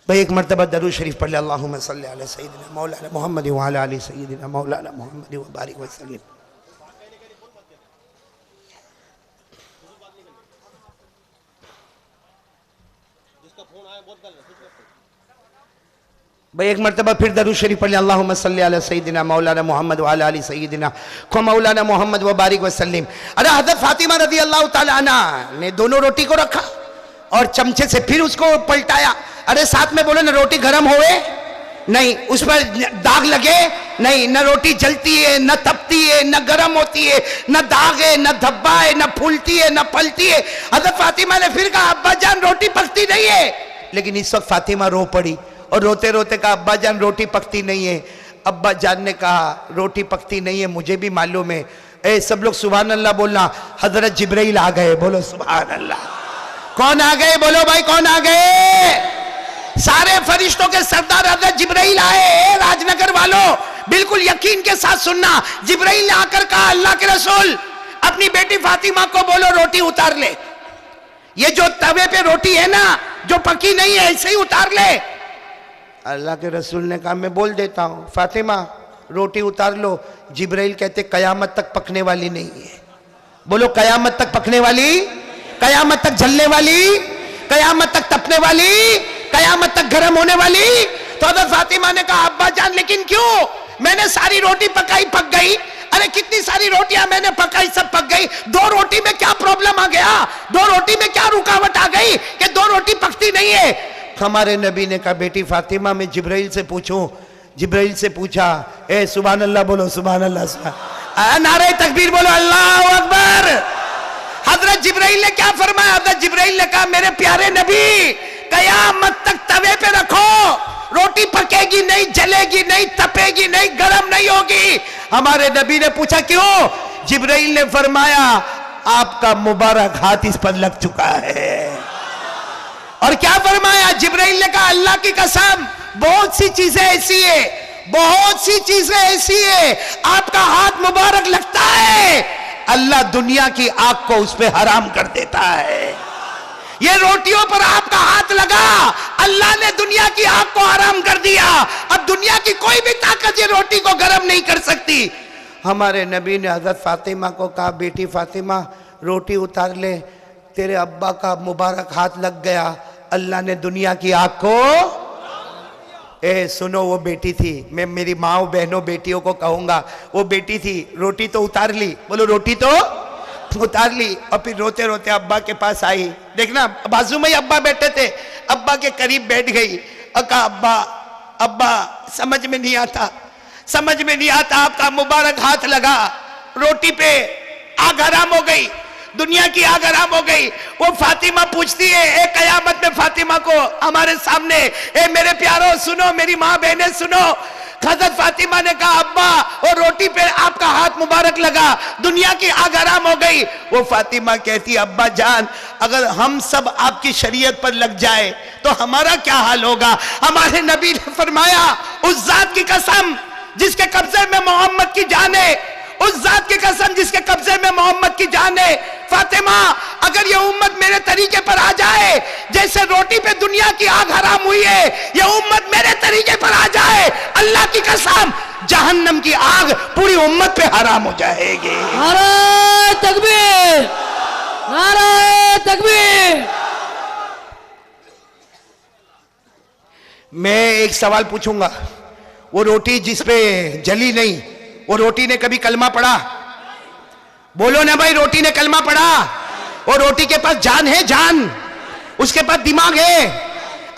भाई एक मरतबा दरूद शरीफ पढ़ ले, अल्लाहुम्मा सल्ली अला सय्यिदिना मौलाना मोहम्मद व अला आलि सय्यिदिना मौलाना मोहम्मद व बारिक वसल्लिम। भाई एक मरतबा फिर दरूद शरीफ पढ़ ले, अल्लाहुम्मा सल्ली अला सय्यिदिना मौलाना मोहम्मद व अला आलि सय्यिदिना को मौलाना मोहम्मद व बारिक वसल्लिम। अरे हज़रत फातिमा रज़ी अल्लाह ताला अन्हा ने दोनों रोटी को रखा और चमचे से फिर उसको पलटाया। अरे साथ में बोलो ना, रोटी गर्म होए नहीं, उस पर दाग लगे नहीं, न रोटी जलती है न तपती है न गर्म होती है, न दाग है न धब्बा है न फूलती है न पलती है। हज़रत फातिमा ने फिर कहा अब्बा जान रोटी पकती नहीं है। लेकिन इस वक्त फातिमा रो पड़ी और रोते रोते कहा अब्बा जान रोटी पकती नहीं है। अब्बा जान ने कहा रोटी पकती नहीं है मुझे भी मालूम है। ए सब लोग सुभान अल्लाह बोलना। हजरत जिब्राइल आ गए, बोलो सुभान अल्लाह। कौन आ गए बोलो भाई, कौन आ गए? सारे फरिश्तों के सरदार हजरत जिब्राइल आए। राजनगर वालों बिल्कुल यकीन के साथ सुनना, जिब्राइल ने आकर कहा अल्लाह के रसूल अपनी बेटी फातिमा को बोलो रोटी उतार ले। ये जो तवे पे रोटी है ना जो पकी नहीं है ऐसे ही उतार ले। अल्लाह के रसूल ने कहा मैं बोल देता हूं, फातिमा रोटी उतार लो। जिब्राइल कहते कयामत तक पकने वाली नहीं है। बोलो कयामत तक पकने वाली, कयामत तक जलने वाली, कयामत तक तपने वाली, कयामत तक गर्म होने वाली। तो हज़रत फातिमा ने कहा अब्बा जान लेकिन क्यों? मैंने सारी रोटी पकाई पक गई। अरे कितनी सारी रोटियां मैंने पकाई सब पक गई, दो रोटी में क्या प्रॉब्लम आ गया? दो रोटी में क्या रुकावट आ गई कि दो रोटी पकती नहीं है? हमारे नबी ने कहा बेटी फातिमा मैं जिब्राइल से पूछूं? जिब्राइल से पूछा। ए सुभान अल्लाह बोलो, सुभान अल्लाह, नारे तकबीर बोलो, अल्लाह अकबर। हजरत जिब्राइल ने क्या फरमाया? हजरत जिब्राइल ने कहा मेरे प्यारे नबी कयामत तक तवे पे रखो, रोटी पकेगी नहीं, जलेगी नहीं, तपेगी नहीं, गर्म नहीं होगी। हमारे नबी ने पूछा क्यों? जिब्राइल ने फरमाया आपका मुबारक हाथ इस पर लग चुका है। और क्या फरमाया? जिब्राइल ने कहा अल्लाह की कसम बहुत सी चीजें ऐसी है, बहुत सी चीजें ऐसी है आपका हाथ मुबारक लगता है, अल्लाह दुनिया की आग को उस पे हराम कर देता है। ये रोटियों पर आपका हाथ लगा, अल्लाह ने दुनिया की आग को हराम कर दिया। अब दुनिया की कोई भी ताकत ये रोटी को गर्म नहीं कर सकती। हमारे नबी ने हजरत फातिमा को कहा बेटी फातिमा रोटी उतार ले, तेरे अब्बा का मुबारक हाथ लग गया, अल्लाह ने दुनिया की आग को। ए सुनो, वो बेटी थी, मैं मेरी माँ बहनों बेटियों को कहूंगा, वो बेटी थी, रोटी तो उतार ली, बोलो रोटी तो उतार ली। और फिर रोते रोते अब्बा के पास आई। देखना बाजू में ही अब्बा बैठे थे, अब्बा के करीब बैठ गई और कहा अब्बा अब्बा समझ में नहीं आता, समझ में नहीं आता, आपका मुबारक हाथ लगा, रोटी पे आग हराम हो गई, दुनिया की आग हराम हो गई। वो फातिमा पूछती है ए कयामत में फातिमा को हमारे सामने, ए मेरे प्यारों सुनो, मेरी माँ बहनें सुनो। हज़रत फातिमा ने कहा अब्बा वो रोटी पे आपका हाथ मुबारक लगा, दुनिया की आग हराम हो गई। वो फातिमा कहती अब्बा जान अगर हम सब आपकी शरीयत पर लग जाए तो हमारा क्या हाल होगा? हमारे नबी ने फरमाया उस जात की कसम जिसके कब्जे में मोहम्मद की जान है, उस जात की कसम जिसके कब्जे में मोहम्मद की जान है, फातिमा अगर ये उम्मत मेरे तरीके पर आ जाए, जैसे रोटी पे दुनिया की आग हराम हुई है, ये उम्मत मेरे तरीके पर आ जाए, अल्लाह की कसम जहन्नम की आग पूरी उम्मत पे हराम हो जाएगी। नारे तकबीर, नारे तकबीर। मैं एक सवाल पूछूंगा, वो रोटी जिसपे जली नहीं, वो रोटी ने कभी कलमा पढ़ा? बोलो ना भाई, रोटी ने कलमा पढ़ा? और रोटी के पास जान है, जान, उसके पास दिमाग है,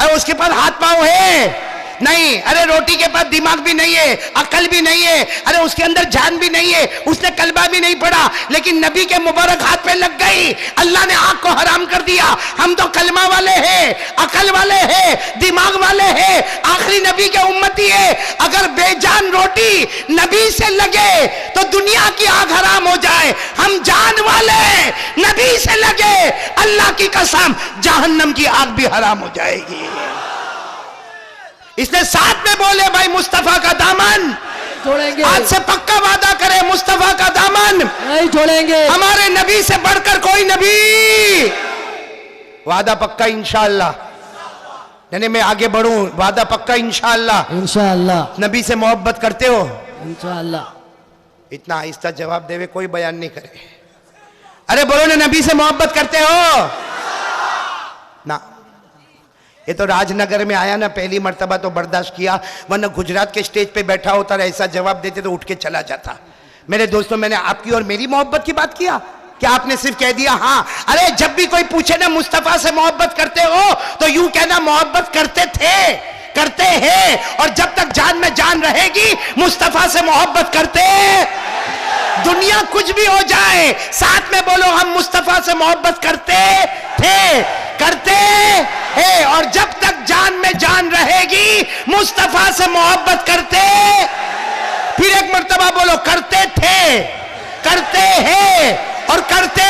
अरे उसके पास हाथ पांव है? नहीं। अरे रोटी के पास दिमाग भी नहीं है, अकल भी नहीं है, अरे उसके अंदर जान भी नहीं है, उसने कलमा भी नहीं पढ़ा, लेकिन नबी के मुबारक हाथ पे लग गई, अल्लाह ने आग को हराम कर दिया। हम तो कलमा वाले हैं, अकल वाले हैं, दिमाग वाले हैं, आखिरी नबी के उम्मती है। अगर बेजान रोटी नबी से लगे तो दुनिया की आग हराम हो जाए, हम जान वाले नबी से लगे, अल्लाह की कसम जहन्नम की आग भी हराम हो जाएगी। इसने साथ में बोले भाई मुस्तफा का दामन छोड़ेंगे, आज से पक्का वादा करे मुस्तफा का दामन नहीं छोड़ेंगे, हमारे नबी से बढ़कर कोई नबी। वादा पक्का इंशाअल्लाह। नहीं मैं आगे बढ़ूं, वादा पक्का इंशाअल्लाह। इंशाअल्लाह नबी से मोहब्बत करते हो? इंशाअल्लाह। इतना आहिस्ता जवाब देवे, कोई बयान नहीं करे। अरे बोलो ना, नबी से मोहब्बत करते हो ना? ये तो राजनगर में आया ना, पहली मर्तबा तो बर्दाश्त किया, वरना गुजरात के स्टेज पे बैठा होता और ऐसा जवाब देते तो उठ के चला जाता। मेरे दोस्तों, मैंने आपकी और मेरी मोहब्बत की बात किया क्या? आपने सिर्फ कह दिया हाँ। अरे जब भी कोई पूछे ना मुस्तफा से मोहब्बत करते हो, तो यूं कहना मोहब्बत करते थे, करते हैं, और जब तक जान में जान रहेगी मुस्तफा से मोहब्बत करते। दुनिया कुछ भी हो जाए, साथ में बोलो हम मुस्तफा से मोहब्बत करते थे, करते हैं, और जब तक जान में जान रहेगी मुस्तफा से मोहब्बत करते। फिर एक मर्तबा बोलो, करते थे, करते हैं और करते।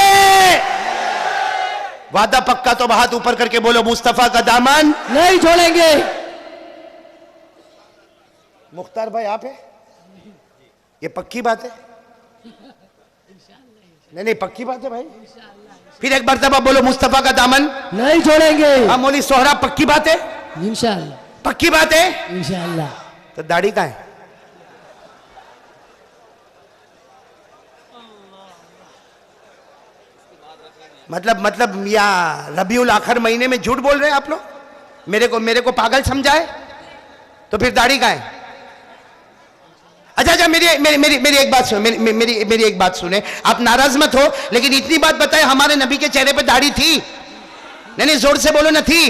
वादा पक्का तो हाथ ऊपर करके बोलो, मुस्तफा का दामन नहीं छोड़ेंगे। मुख्तार भाई आप है? ये पक्की बात है? नहीं पक्की बात है भाई। फिर एक मर्तबा बोलो, मुस्तफा का दामन नहीं छोड़ेंगे। हाँ मौली सोहरा, पक्की बात है? इंशाअल्लाह पक्की बात है? इंशाअल्लाह। तो दाढ़ी कहाँ है? मतलब या रबीउल आखिर महीने में झूठ बोल रहे हैं आप लोग? मेरे को पागल समझाए? तो फिर दाढ़ी कहाँ है? अच्छा मेरी एक बात सुन, मेरी एक बात सुने, आप नाराज मत हो, लेकिन इतनी बात बताए, हमारे नबी के चेहरे पे दाढ़ी थी? नहीं जोर से बोलो ना, थी?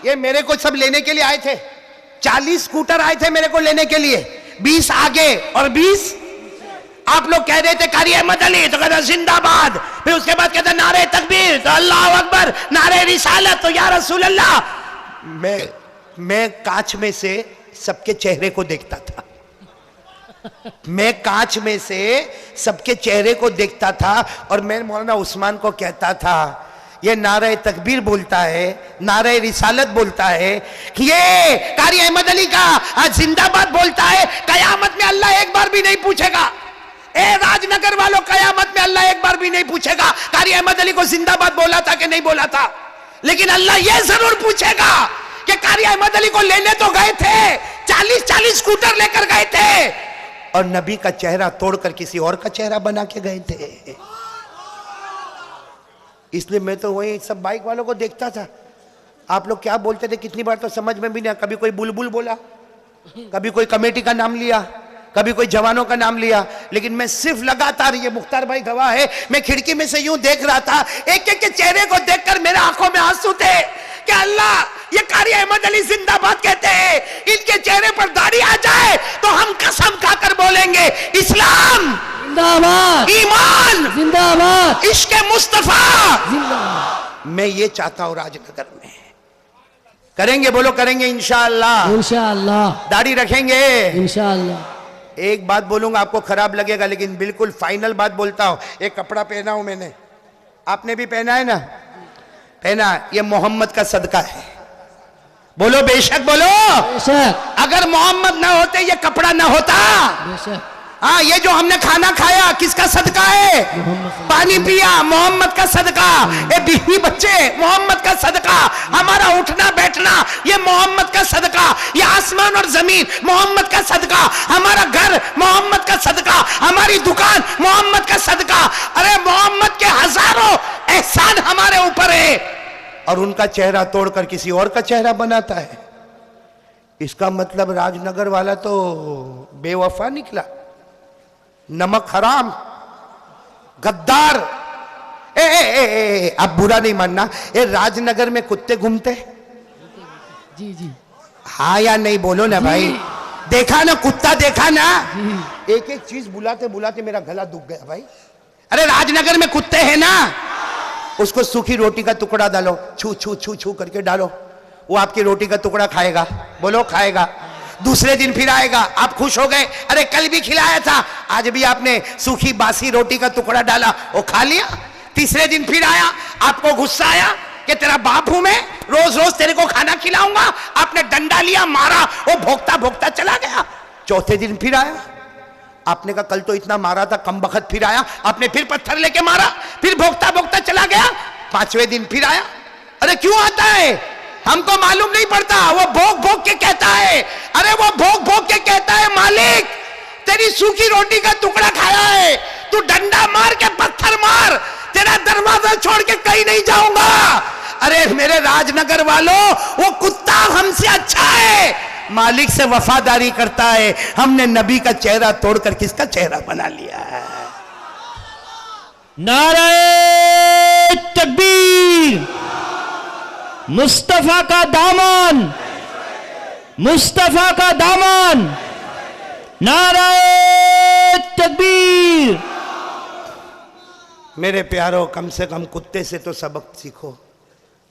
ये मेरे को सब लेने के लिए आए थे, 40 स्कूटर आए थे मेरे को लेने के लिए, 20 आगे और 20। आप लोग कह रहे थे कारी अहमद अली, तो कहता जिंदाबाद, फिर उसके बाद कहता नारे तकबीर, तो अल्लाह अकबर, नारे रिसालत, तो या रसूल अल्लाह। मैं कांच में से सबके चेहरे को देखता था, मैं कांच में से सबके चेहरे को देखता था, और मैं मौलाना उस्मान को कहता था ये नारे तकबीर बोलता है, नारे रिसालत बोलता है, ये कारी अहमद अली का जिंदाबाद बोलता है, कयामत में अल्लाह एक बार भी नहीं पूछेगा, ए राजनगर वालों, कयामत में अल्लाह एक बार भी नहीं पूछेगा कारी अहमद अली को जिंदाबाद बोला था कि नहीं बोला था, लेकिन अल्लाह यह जरूर पूछेगा कि कारी अहमद अली को लेने तो गए थे, 40 स्कूटर लेकर गए थे, और नबी का चेहरा तोड़कर किसी और का चेहरा बना के गए थे। इसलिए मैं तो वही सब बाइक वालों को देखता था, आप लोग क्या बोलते थे कितनी बार तो समझ में भी नहीं, कभी कोई बुलबुल बोला, कभी कोई कमेटी का नाम लिया, कभी कोई जवानों का नाम लिया, लेकिन मैं सिर्फ लगातार, ये मुख्तार भाई गवाह है, मैं खिड़की में से यूं देख रहा था, एक एक के चेहरे को देखकर मेरे आंखों में आंसू थे कि अल्लाह, ये कारी अहमद अली जिंदाबाद कहते हैं, इनके चेहरे पर दाढ़ी आ जाए तो हम कसम खाकर बोलेंगे इस्लाम जिंदाबाद, ईमान जिंदाबाद, इश्क मुस्तफा जिंदाबाद। मैं ये चाहता हूं राजनगर में करेंगे, बोलो करेंगे इंशाअल्लाह, इंशाअल्लाह, दाढ़ी रखेंगे इंशाअल्लाह। एक बात बोलूंगा, आपको खराब लगेगा, लेकिन बिल्कुल फाइनल बात बोलता हूं, एक कपड़ा पहना हूं मैंने, आपने भी पहना है ना? पहना, ये मोहम्मद का सदका है, बोलो बेशक, बोलो बेशक। अगर मोहम्मद ना होते ये कपड़ा ना होता। बेशक। हाँ, ये जो हमने खाना खाया किसका सदका है? पानी पिया मोहम्मद का सदका, ये बीवी बच्चे मोहम्मद का सदका, हमारा उठना बैठना ये मोहम्मद का सदका, ये आसमान और जमीन मोहम्मद का सदका, हमारा घर मोहम्मद का सदका, हमारी दुकान मोहम्मद का सदका। अरे मोहम्मद के हजारों एहसान हमारे ऊपर है, और उनका चेहरा तोड़कर किसी और का चेहरा बनाता है। इसका मतलब राजनगर वाला तो बेवफा निकला, नमक हराम, गद्दार। अब बुरा नहीं मानना, ये राजनगर में कुत्ते घूमते? जी जी। हाँ या नहीं, बोलो ना भाई, देखा ना कुत्ता, देखा ना? एक एक चीज बुलाते बुलाते मेरा गला दुख गया भाई। अरे राजनगर में कुत्ते हैं ना, उसको सूखी रोटी का टुकड़ा डालो, छू छू छू छू करके डालो, वो आपकी रोटी का टुकड़ा खाएगा, बोलो खाएगा। दूसरे दिन फिर आएगा, आप खुश हो गए, अरे कल भी खिलाया था, आज भी आपने सूखी बासी रोटी का टुकड़ा डाला, वो खा लिया। तीसरे दिन फिर आया, आपको गुस्सा आया कि तेरा बाप हूं मैं, रोज रोज तेरे को खाना खिलाऊंगा, आपने डंडा लिया, मारा, वो भोगता भोगता चला गया। चौथे दिन फिर आया, आपने कहा कल तो इतना मारा था, कम बखत फिर आया, आपने फिर पत्थर लेके मारा, फिर भोगता भोगता चला गया। पांचवें दिन फिर आया, अरे क्यों आता है? हमको मालूम नहीं पड़ता, वो भोग भोग के कहता है। अरे वो भोग भोग के कहता है मालिक तेरी सूखी रोटी का टुकड़ा खाया है, तू डंडा मार के पत्थर मार, तेरा दरवाजा छोड़ के कहीं नहीं जाऊंगा। अरे मेरे राजनगर वालों, वो कुत्ता हमसे अच्छा है, मालिक से वफादारी करता है। हमने नबी का चेहरा तोड़कर किसका चेहरा बना लिया है। नारे तकबीर, मुस्तफा का दामन, मुस्तफा का दामन, नारे तकबीर। मेरे प्यारों, कम से कम कुत्ते से तो सबक सीखो।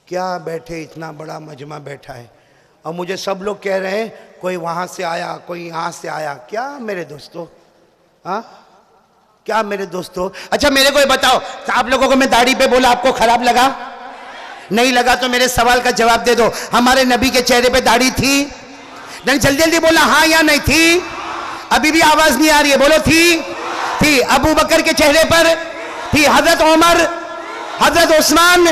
क्या बैठे, इतना बड़ा मजमा बैठा है और मुझे सब लोग कह रहे हैं कोई वहां से आया, कोई यहां से आया। क्या मेरे दोस्तों, हाँ क्या मेरे दोस्तों। अच्छा मेरे को ये बताओ, आप लोगों को मैं दाढ़ी पे बोला, आपको खराब लगा? नहीं लगा तो मेरे सवाल का जवाब दे दो। हमारे नबी के चेहरे पे दाढ़ी थी? नहीं, जल्दी जल्दी बोला हाँ या नहीं थी। अभी भी आवाज नहीं आ रही है, बोलो थी। अबू बकर के चेहरे पर थी, हजरत उमर, हजरत उस्मान,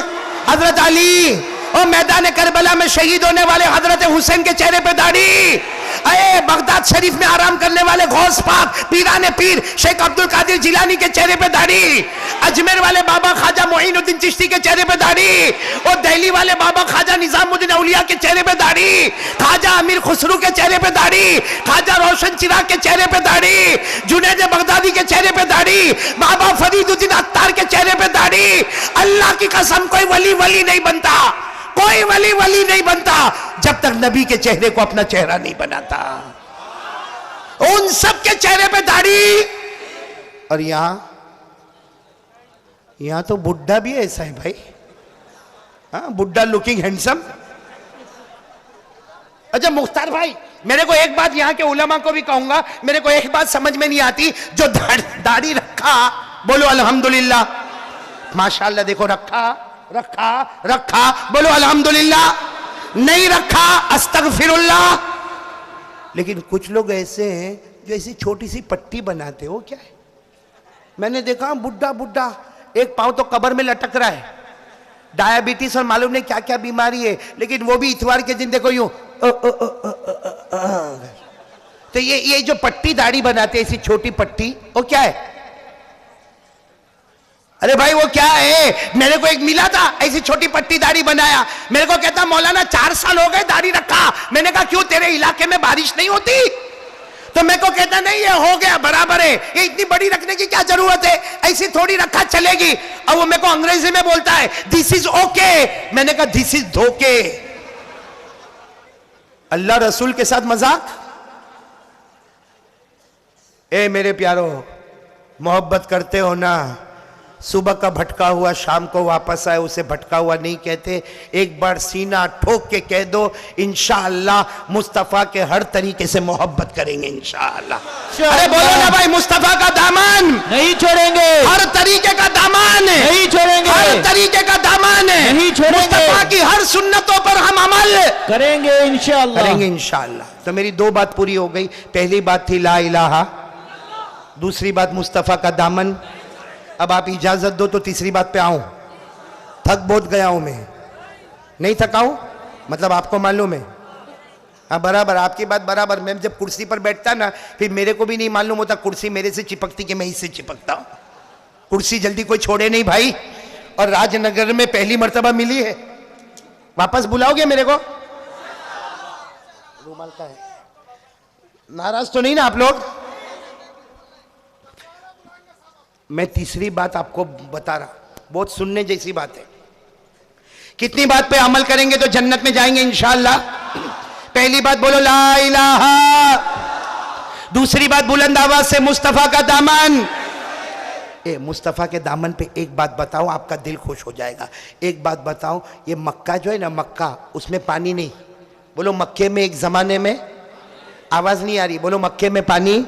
हजरत अली और मैदान करबला में शहीद होने वाले हजरत हुसैन के चेहरे पे दाढ़ी। अरे बगदाद शरीफ में आराम करने वाले गौस पाक पीराने पीर शेख अब्दुल कादिर जिलानी के चेहरे पे दाढ़ी। अजमेर वाले बाबा ख्वाजा मोइनुद्दीन चिश्ती के चेहरे पे दाढ़ी और दिल्ली वाले बाबा ख्वाजा निजामुद्दीन औलिया के चेहरे पे दाढ़ी, ख्वाजा अमीर खुसरू के चेहरे पे दाढ़ी, ख्वाजा रोशन चिराग के चेहरे पे दाढ़ी, जुनैद बगदादी के चेहरे पे दाढ़ी, बाबा फरीदुद्दीन अत्तार के चेहरे पे दाढ़ी। अल्लाह की कसम कोई वली वली नहीं बनता, कोई वली वली नहीं बनता जब तक नबी के चेहरे को अपना चेहरा नहीं बनाता। उन सब के चेहरे पे दाढ़ी। और यहां तो बुड्ढा भी ऐसा है भाई, हाँ बुड्ढा लुकिंग हैंडसम। अच्छा मुख्तार भाई, मेरे को एक बात यहां के उलमा को भी कहूंगा, मेरे को एक बात समझ में नहीं आती, जो दाढ़ी रखा बोलो अल्हम्दुलिल्लाह, माशाअल्लाह, देखो रखा रखा रखा बोलो अल्हम्दुलिल्लाह, नहीं रखा अस्तगफिरुल्लाह। लेकिन कुछ लोग ऐसे हैं जो ऐसी छोटी सी पट्टी बनाते हो, क्या है? मैंने देखा बुड्ढा बुड्ढा एक पांव तो कब्र में लटक रहा है, डायबिटीज और मालूम नहीं क्या क्या बीमारी है, लेकिन वो भी इतवार के दिन देखो यूं। तो ये जो पट्टी दाढ़ी बनाते हैं, ऐसी छोटी पट्टी, वो क्या है? अरे भाई वो क्या है? मेरे को एक मिला था, ऐसी छोटी पट्टी दाढ़ी बनाया, मेरे को कहता मौलाना 4 साल हो गए दाढ़ी रखा। मैंने कहा क्यों, तेरे इलाके में बारिश नहीं होती? तो मेरे को कहता नहीं ये हो गया बराबर है, ये इतनी बड़ी रखने की क्या जरूरत है, ऐसी थोड़ी रखा चलेगी। और वो मेरे को अंग्रेजी में बोलता है दिस इज ओके, मैंने कहा दिस इज धोखे। अल्लाह रसूल के साथ मजाक। ए मेरे प्यारो, मोहब्बत करते हो ना, सुबह का भटका हुआ शाम को वापस आए उसे भटका हुआ नहीं कहते। एक बार सीना ठोक के कह दो इंशाअल्लाह मुस्तफा के हर तरीके से मोहब्बत करेंगे इंशाअल्लाह। अरे बोलो ना भाई, मुस्तफा का दामन नहीं छोड़ेंगे, हर तरीके का दामन नहीं छोड़ेंगे, हर तरीके का दामन नहीं छोड़ेंगे, मुस्तफा की हर सुन्नतों पर हम अमल करेंगे इंशाअल्लाह, करेंगे इंशाअल्लाह। तो मेरी 2 बात पूरी हो गई। पहली बात थी ला इलाहा, दूसरी बात मुस्तफा का दामन। अब आप इजाजत दो तो तीसरी बात पे आऊं। थक बहुत गया हूं मैं, नहीं थका हूं मतलब आपको मालूम है। हाँ बराबर, आपकी बात बराबर। मैं जब कुर्सी पर बैठता ना, फिर मेरे को भी नहीं मालूम होता कुर्सी मेरे से चिपकती कि मैं इससे चिपकता हूं। कुर्सी जल्दी कोई छोड़े नहीं भाई। और राजनगर में पहली मर्तबा मिली है। वापस बुलाओगे मेरे को? रूमाल का है, नाराज तो नहीं ना आप लोग? मैं तीसरी बात आपको बता रहा, बहुत सुनने जैसी बात है। कितनी बात पे अमल करेंगे तो जन्नत में जाएंगे इंशाअल्लाह। पहली बात बोलो ला इलाहा, दूसरी बात बुलंद आवाज से मुस्तफा का दामन। मुस्तफा के दामन पे एक बात बताओ, आपका दिल खुश हो जाएगा। एक बात बताओ, ये मक्का जो है ना, मक्का, उसमें पानी नहीं। बोलो मक्के में एक जमाने में, आवाज नहीं आ रही, बोलो मक्के में पानी।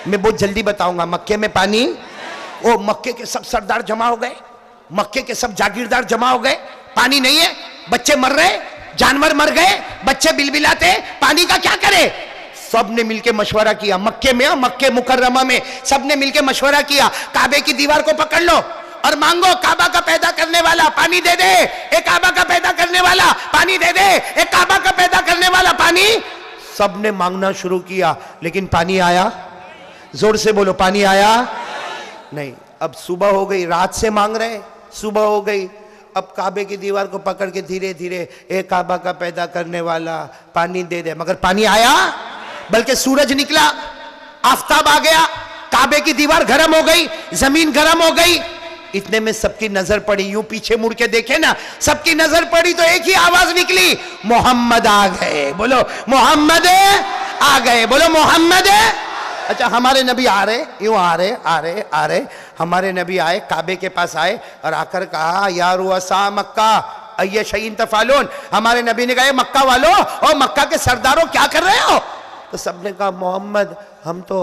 मैं बहुत जल्दी बताऊंगा। मक्के में पानी, वो मक्के के सब सरदार जमा हो गए, मक्के के सब जागीरदार जमा हो गए, पानी नहीं है, बच्चे मर रहे, जानवर मर गए, बच्चे बिलबिलाते, पानी का क्या करे? सब ने मिलके मशवरा किया। मक्के में, मक्के मुकर्रमा में सब ने मिलके मशवरा किया, काबे की दीवार को पकड़ लो और मांगो काबा का पैदा करने वाला पानी दे दे। एक काबा का पैदा करने करने वाला पानी दे दे, ए काबा का पैदा करने वाला पानी। सबने मांगना शुरू किया, लेकिन पानी आया? जोर से बोलो, पानी आया नहीं। अब सुबह हो गई, रात से मांग रहे, सुबह हो गई। अब काबे की दीवार को पकड़ के धीरे धीरे, ए काबा का पैदा करने वाला पानी दे दे, मगर पानी आया? बल्कि सूरज निकला, आफताब आ गया, काबे की दीवार गर्म हो गई, जमीन गर्म हो गई। इतने में सबकी नजर पड़ी, यूं पीछे मुड़ के देखे ना, सबकी नजर पड़ी तो एक ही आवाज निकली, मोहम्मद आ गए। बोलो मोहम्मद आ गए, बोलो मोहम्मद। अच्छा, हमारे नबी आ रहे, यूं आ रहे, हमारे नबी आए, काबे के पास आए और आकर कहा, या रुअसा मक्का अय्य शैइन तफालून। हमारे नबी ने कहा, मक्का वालों और मक्का के सरदारों क्या कर रहे हो? तो सबने कहा, मोहम्मद हम तो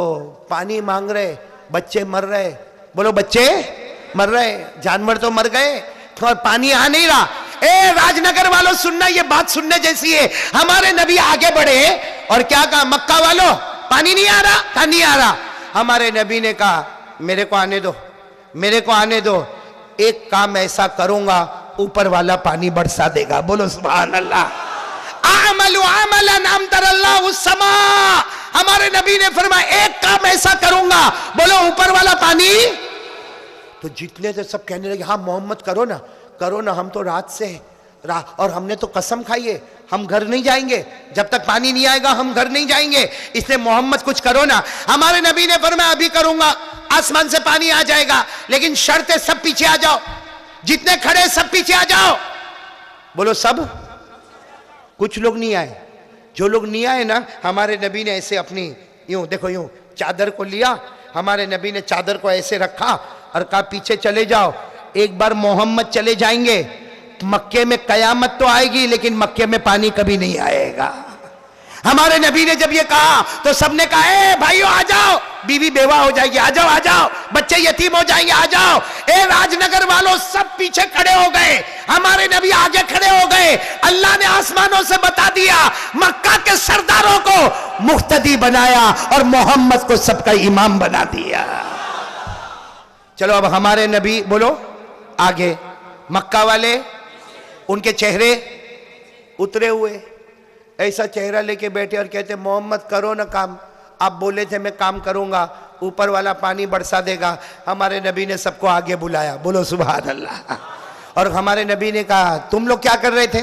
पानी मांग रहे, बच्चे मर रहे। बोलो बच्चे मर रहे, जानवर तो मर गए और पानी आ नहीं रहा। ए राजनगर वालों सुनना, ये बात सुनने जैसी है। हमारे नबी आगे बढ़े और क्या कहा, मक्का वालों पानी नहीं आ रहा? कहा नहीं आ रहा। हमारे नबी ने कहा, मेरे को आने दो, मेरे को आने दो, एक काम ऐसा करूंगा, ऊपर वाला पानी बरसा देगा। बोलो सुभान अल्लाह। आमलु अमलन अमतरल्लाहु समा। हमारे नबी ने फरमाया, एक काम ऐसा करूंगा, बोलो ऊपर वाला पानी। तो जितने थे सब कहने लगे, हाँ मोहम्मद करो ना, करो ना, हम तो रात से और हमने तो कसम खाई है, हम घर नहीं जाएंगे जब तक पानी नहीं आएगा, हम घर नहीं जाएंगे, इसलिए मोहम्मद कुछ करो ना। हमारे नबी ने फरमाया, अभी करूंगा, आसमान से पानी आ जाएगा, लेकिन शर्त है सब पीछे आ जाओ, जितने खड़े सब पीछे आ जाओ। बोलो सब? कुछ लोग नहीं आए। जो लोग नहीं आए ना, हमारे नबी ने ऐसे अपनी यूं देखो, यूं चादर को लिया, हमारे नबी ने चादर को ऐसे रखा और कहा, पीछे चले जाओ। एक बार मोहम्मद चले जाएंगे, मक्के में कयामत तो आएगी, लेकिन मक्के में पानी कभी नहीं आएगा। हमारे नबी ने जब ये कहा तो सबने कहा, ए भाइयों आ जाओ, बीवी बेवा हो जाएगी, आ जाओ आ जाओ, बच्चे यतीम हो जाएंगे, आ जाओ। ए राजनगर वालों सब पीछे खड़े हो गए, हमारे नबी आगे खड़े हो गए। अल्लाह ने आसमानों से बता दिया, मक्का के सरदारों को मुख्तदी बनाया और मोहम्मद को सबका इमाम बना दिया। चलो अब हमारे नबी बोलो आगे, मक्का वाले उनके चेहरे उतरे हुए, ऐसा चेहरा लेके बैठे और कहते, मोहम्मद करो ना काम, आप बोले थे मैं काम करूंगा, ऊपर वाला पानी बरसा देगा। हमारे नबी ने सबको आगे बुलाया, बोलो सुभान अल्लाह। और हमारे नबी ने कहा, तुम लोग क्या कर रहे थे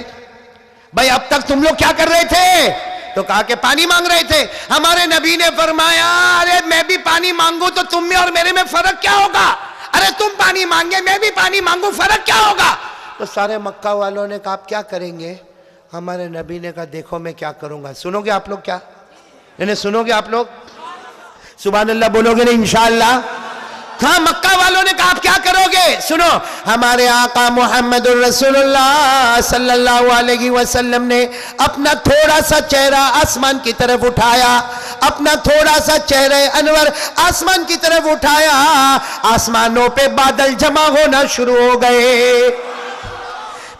भाई, अब तक तुम लोग क्या कर रहे थे? तो कहा कि पानी मांग रहे थे। हमारे नबी ने फरमाया, अरे मैं भी पानी मांगू तो तुम में और मेरे में फर्क क्या होगा? अरे तुम पानी मांगे, मैं भी पानी मांगू, फर्क क्या होगा? तो सारे मक्का वालों ने कहा, आप क्या करेंगे? हमारे नबी ने कहा, देखो मैं क्या करूंगा, सुनोगे आप लोग? क्या यानी सुनोगे आप लोग? सुभान अल्लाह बोलोगे ना इंशाअल्लाह? हाँ, मक्का वालों ने कहा, आप क्या करोगे? सुनो, हमारे आका मोहम्मदुर रसूलुल्लाह सल्लल्लाहु अलैहि वसल्लम ने अपना थोड़ा सा चेहरा आसमान की तरफ उठाया, अपना थोड़ा सा चेहरे अनवर आसमान की तरफ उठाया, आसमानों पे बादल जमा होना शुरू हो गए।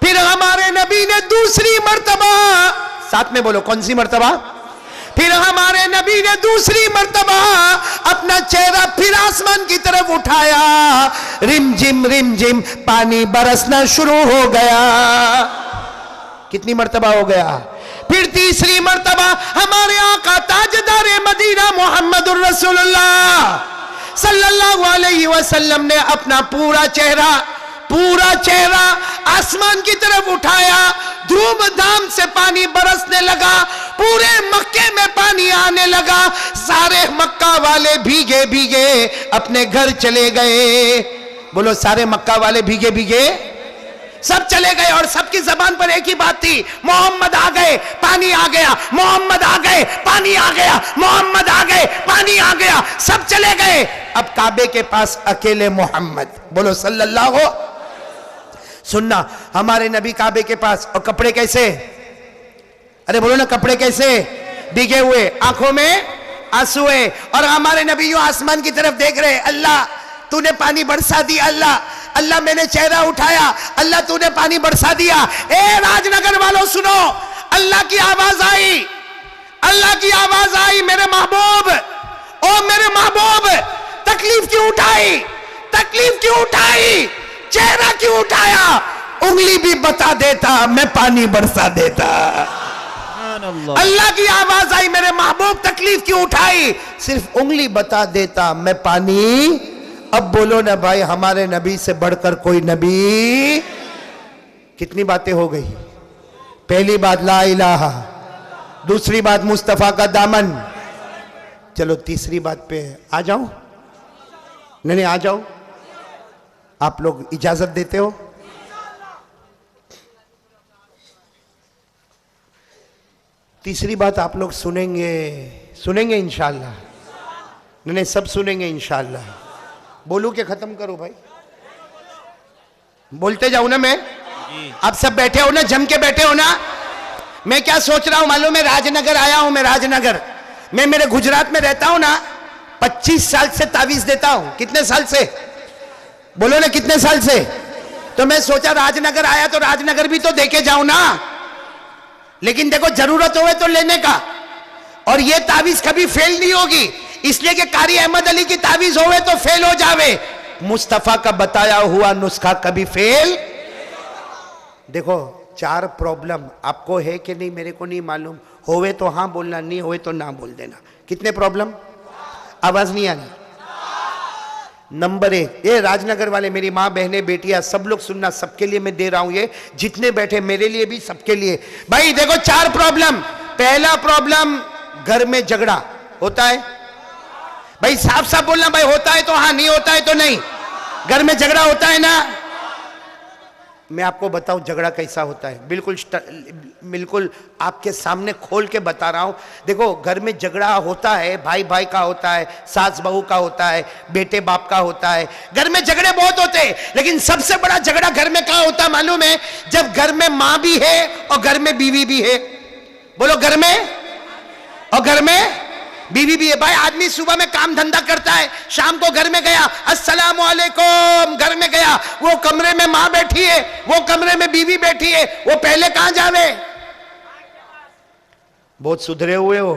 फिर हमारे नबी ने दूसरी मर्तबा, साथ में बोलो कौन सी मर्तबा? फिर हमारे नबी ने दूसरी मर्तबा अपना चेहरा फिर आसमान की तरफ उठाया, रिमझिम पानी बरसना शुरू हो गया। कितनी मर्तबा हो गया? फिर तीसरी मर्तबा हमारे आका ताजदार मदीना मोहम्मदुर रसूलुल्लाह सल्लल्लाहु अलैहि वसल्लम ने अपना पूरा चेहरा आसमान की तरफ उठाया, धूमधाम से पानी बरसने लगा, पूरे मक्के में पानी आने लगा, सारे मक्का वाले भीगे भीगे अपने घर चले गए। बोलो सारे मक्का वाले भीगे भीगे सब चले गए और सबकी जबान पर एक ही बात थी, मोहम्मद आ गए, पानी आ गया, मोहम्मद आ गए, पानी आ गया, मोहम्मद आ गए, पानी आ गया, सब चले गए। अब काबे के पास अकेले मोहम्मद, बोलो सल्लल्लाहु। सुनना, हमारे नबी काबे के पास, और कपड़े कैसे? अरे बोलो ना, कपड़े कैसे? भीगे हुए, आंखों में आंसू है, और हमारे नबी यूं आसमान की तरफ देख रहे, अल्लाह तूने पानी बरसा दिया, अल्लाह मैंने चेहरा उठाया, अल्लाह तूने पानी बरसा दिया। ए राजनगर वालों सुनो, अल्लाह की आवाज आई, अल्लाह की आवाज आई, मेरे महबूब, ओ मेरे महबूब, तकलीफ क्यों उठाई, तकलीफ क्यों उठाई, चेहरा क्यों उठाया? उंगली भी बता देता, मैं पानी बरसा देता। अल्लाह की आवाज आई, मेरे महबूब तकलीफ क्यों उठाई? सिर्फ उंगली बता देता, मैं पानी। अब बोलो ना भाई, हमारे नबी से बढ़कर कोई नबी? कितनी बातें हो गई? पहली बात ला इलाहा, दूसरी बात मुस्तफा का दामन। चलो तीसरी बात पे आ जाओ। नहीं आ जाओ, आप लोग इजाजत देते हो? तीसरी बात आप लोग सुनेंगे इंशाअल्लाह। नहीं सब सुनेंगे इंशाअल्लाह। बोलूं कि खत्म करो भाई? बोलते जाऊं ना मैं? आप सब बैठे हो ना, जम के बैठे हो ना? मैं क्या सोच रहा हूं मालूम है? राजनगर आया हूं मैं, राजनगर। मैं मेरे गुजरात में रहता हूं ना, 25 साल से तावीज देता हूं। कितने साल से? बोलो ना कितने साल से? तो मैं सोचा राजनगर आया तो राजनगर भी तो देके जाऊं ना। लेकिन देखो, जरूरत हो तो लेने का, और ये तावीज कभी फेल नहीं होगी, इसलिए कि कारी अहमद अली की तावीज होवे तो फेल हो जावे, मुस्तफा का बताया हुआ नुस्खा कभी फेल। देखो 4 प्रॉब्लम आपको है कि नहीं मेरे को नहीं मालूम, होवे तो हाँ बोलना, नहीं होवे तो ना बोल देना। कितने प्रॉब्लम? आवाज नहीं आनी। नंबर 1, ये राजनगर वाले, मेरी माँ बहनें बेटियां सब लोग सुनना, सबके लिए मैं दे रहा हूं ये, जितने बैठे मेरे लिए भी, सबके लिए। भाई देखो 4 प्रॉब्लम। पहला प्रॉब्लम, घर में झगड़ा होता है। भाई साफ साफ बोलना भाई, होता है तो हाँ, नहीं होता है तो नहीं। घर में झगड़ा होता है ना? मैं आपको बताऊं झगड़ा कैसा होता है, बिल्कुल आपके सामने खोल के बता रहा हूं। देखो घर में झगड़ा होता है, भाई भाई का होता है, सास बहू का होता है, बेटे बाप का होता है। घर में झगड़े बहुत होते हैं, लेकिन सबसे बड़ा झगड़ा घर में कहां होता है मालूम है? जब घर में मां भी है और घर में बीवी भी है। बोलो, घर में और घर में बीवी भी है। भाई आदमी सुबह में काम धंधा करता है, शाम को घर में गया, अस्सलाम वालेकुम, घर में गया, वो कमरे में मां बैठी है, वो कमरे में बीवी बैठी है, वो पहले कहां जावे? बहुत सुधरे हुए हो।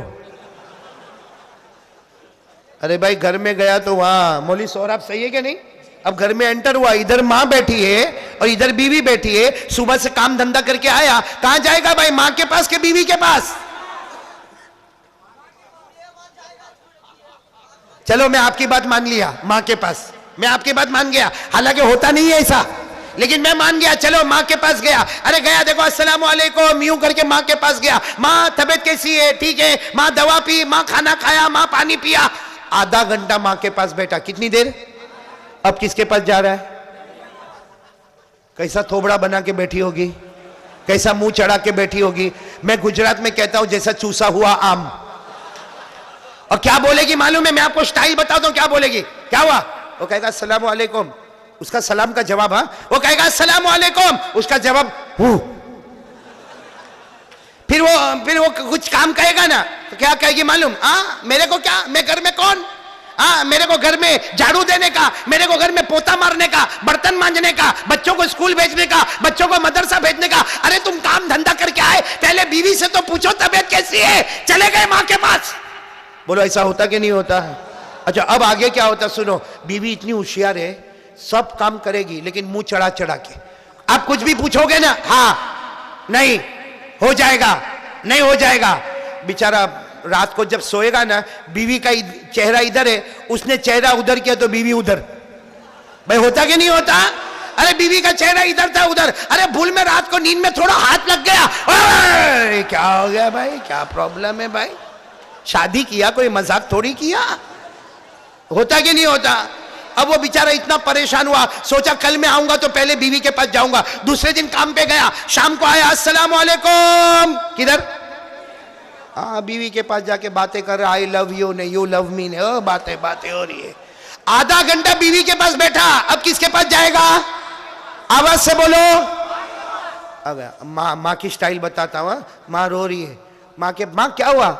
अरे भाई घर में गया तो वहां मौली सौराब सही है कि नहीं? अब घर में एंटर हुआ, इधर मां बैठी है और इधर बीवी बैठी है, सुबह से काम धंधा करके आया, कहां जाएगा भाई? मां के पास के बीवी के पास? चलो मैं आपकी बात मान लिया, मां के पास, मैं आपकी बात मान गया, हालांकि होता नहीं है ऐसा, लेकिन मैं मान गया। चलो मां के पास गया, अरे गया, देखो अस्सलाम वालेकुम, यूं करके मां के पास गया। मां तबीयत कैसी है? ठीक है। मां दवा पी, मां खाना खाया, मां पानी पिया। आधा घंटा मां के पास बैठा, कितनी देर? अब किसके पास जा रहा है? कैसा थोबड़ा बना के बैठी होगी, कैसा मुंह चढ़ा के बैठी होगी। मैं गुजरात में कहता हूं जैसा चूसा हुआ आम। और क्या बोलेगी मालूम है? मैं आपको स्टाइल बताता हूं क्या बोलेगी। क्या हुआ? वो कहेगा अस्सलाम वालेकुम, उसका सलाम का जवाब, हाँ वो कहेगा अस्सलाम वालेकुम, उसका जवाब हूं। फिर वो कुछ काम कहेगा ना, तो क्या कहेगी मालूम? हाँ मेरे को क्या, मैं घर में कौन? हाँ मेरे को घर में झाड़ू देने का, मेरे को घर में पोता मारने का, बर्तन मांजने का, बच्चों को स्कूल भेजने का, बच्चों को मदरसा भेजने का। अरे तुम काम धंधा करके आए, पहले बीवी से तो पूछो तबीयत कैसी है। चले गए मां के पास। बोलो ऐसा होता कि नहीं होता है? अच्छा अब आगे क्या होता सुनो। बीवी इतनी होशियार है, सब काम करेगी लेकिन मुंह चढ़ा चढ़ा के। आप कुछ भी पूछोगे ना, हाँ नहीं हो जाएगा, नहीं हो जाएगा। बेचारा रात को जब सोएगा ना, बीवी का चेहरा इधर है, उसने चेहरा उधर किया तो बीवी उधर। भाई होता कि नहीं होता? अरे बीवी का चेहरा इधर था उधर, अरे भूल में रात को नींद में थोड़ा हाथ लग गया, क्या हो गया भाई, क्या प्रॉब्लम है भाई? शादी किया, कोई मजाक थोड़ी किया। होता कि नहीं होता? अब वो बेचारा इतना परेशान हुआ, सोचा कल मैं आऊंगा तो पहले बीवी के पास जाऊंगा। दूसरे दिन काम पे गया, शाम को आया, अस्सलाम वालेकुम, किधर? हाँ बीवी के पास जाके बातें कर रहा, आई लव यू ने, यू लव मी ने, बातें बातें हो रही है। आधा घंटा बीवी के पास बैठा, अब किसके पास जाएगा? आवाज से बोलो। अब माँ की स्टाइल बताता हूँ। माँ रो रही है, माँ क्या हुआ?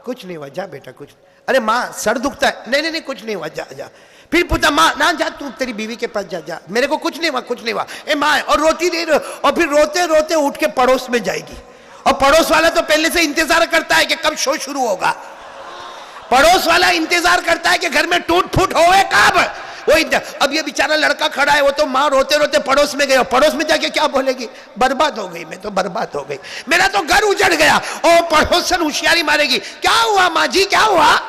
कुछ नहीं हुआ, जा बेटा कुछ। अरे माँ सर दुखता है, नहीं नहीं नहीं कुछ नहीं हुआ, जा जा। फिर पूछा माँ ना जा, तू तेरी बीवी के पास जा जा, मेरे को कुछ नहीं हुआ, कुछ नहीं हुआ। ए माँ, और रोती नहीं, और फिर रोते रोते उठ के पड़ोस में जाएगी। और पड़ोस वाला तो पहले से इंतजार करता है कि कब शो शुरू होगा। पड़ोस वाला इंतजार करता है कि घर में टूट फूट होवे कब। अब ये बेचारा लड़का खड़ा है, वो तो माँ रोते रोते पड़ोस में गया, पड़ोस में जाके क्या बोलेगी, बर्बाद हो गई, मैं तो बर्बाद हो गई, मेरा तो घर उजड़ गया। ओ पड़ोसन होशियारी मारेगी, क्या हुआ माँ जी, क्या हुआ,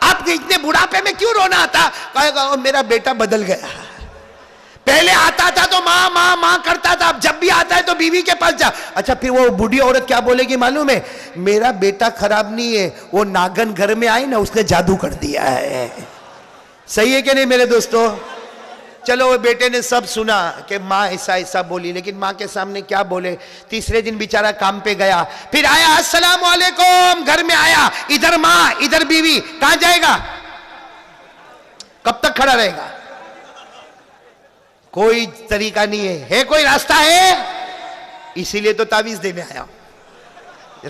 आप इतने बुढ़ापे में क्यों रोना आता, कहेगा ओ मेरा बेटा बदल गया, पहले आता था तो माँ माँ माँ करता था, अब जब भी आता है तो बीवी के पास जा। अच्छा फिर वो बूढ़ी औरत क्या बोलेगी मालूम है, मेरा बेटा खराब नहीं है, वो नागन घर में आई ना, उसने जादू कर दिया है। सही है कि नहीं मेरे दोस्तों? चलो वो बेटे ने सब सुना कि माँ ऐसा ऐसा बोली, लेकिन माँ के सामने क्या बोले। तीसरे दिन बेचारा काम पे गया, फिर आया, अस्सलाम वालेकुम, घर में आया, इधर माँ इधर बीवी, कहां जाएगा, कब तक खड़ा रहेगा? कोई तरीका नहीं है कोई रास्ता है? इसीलिए तो तावीज देने आया हूं।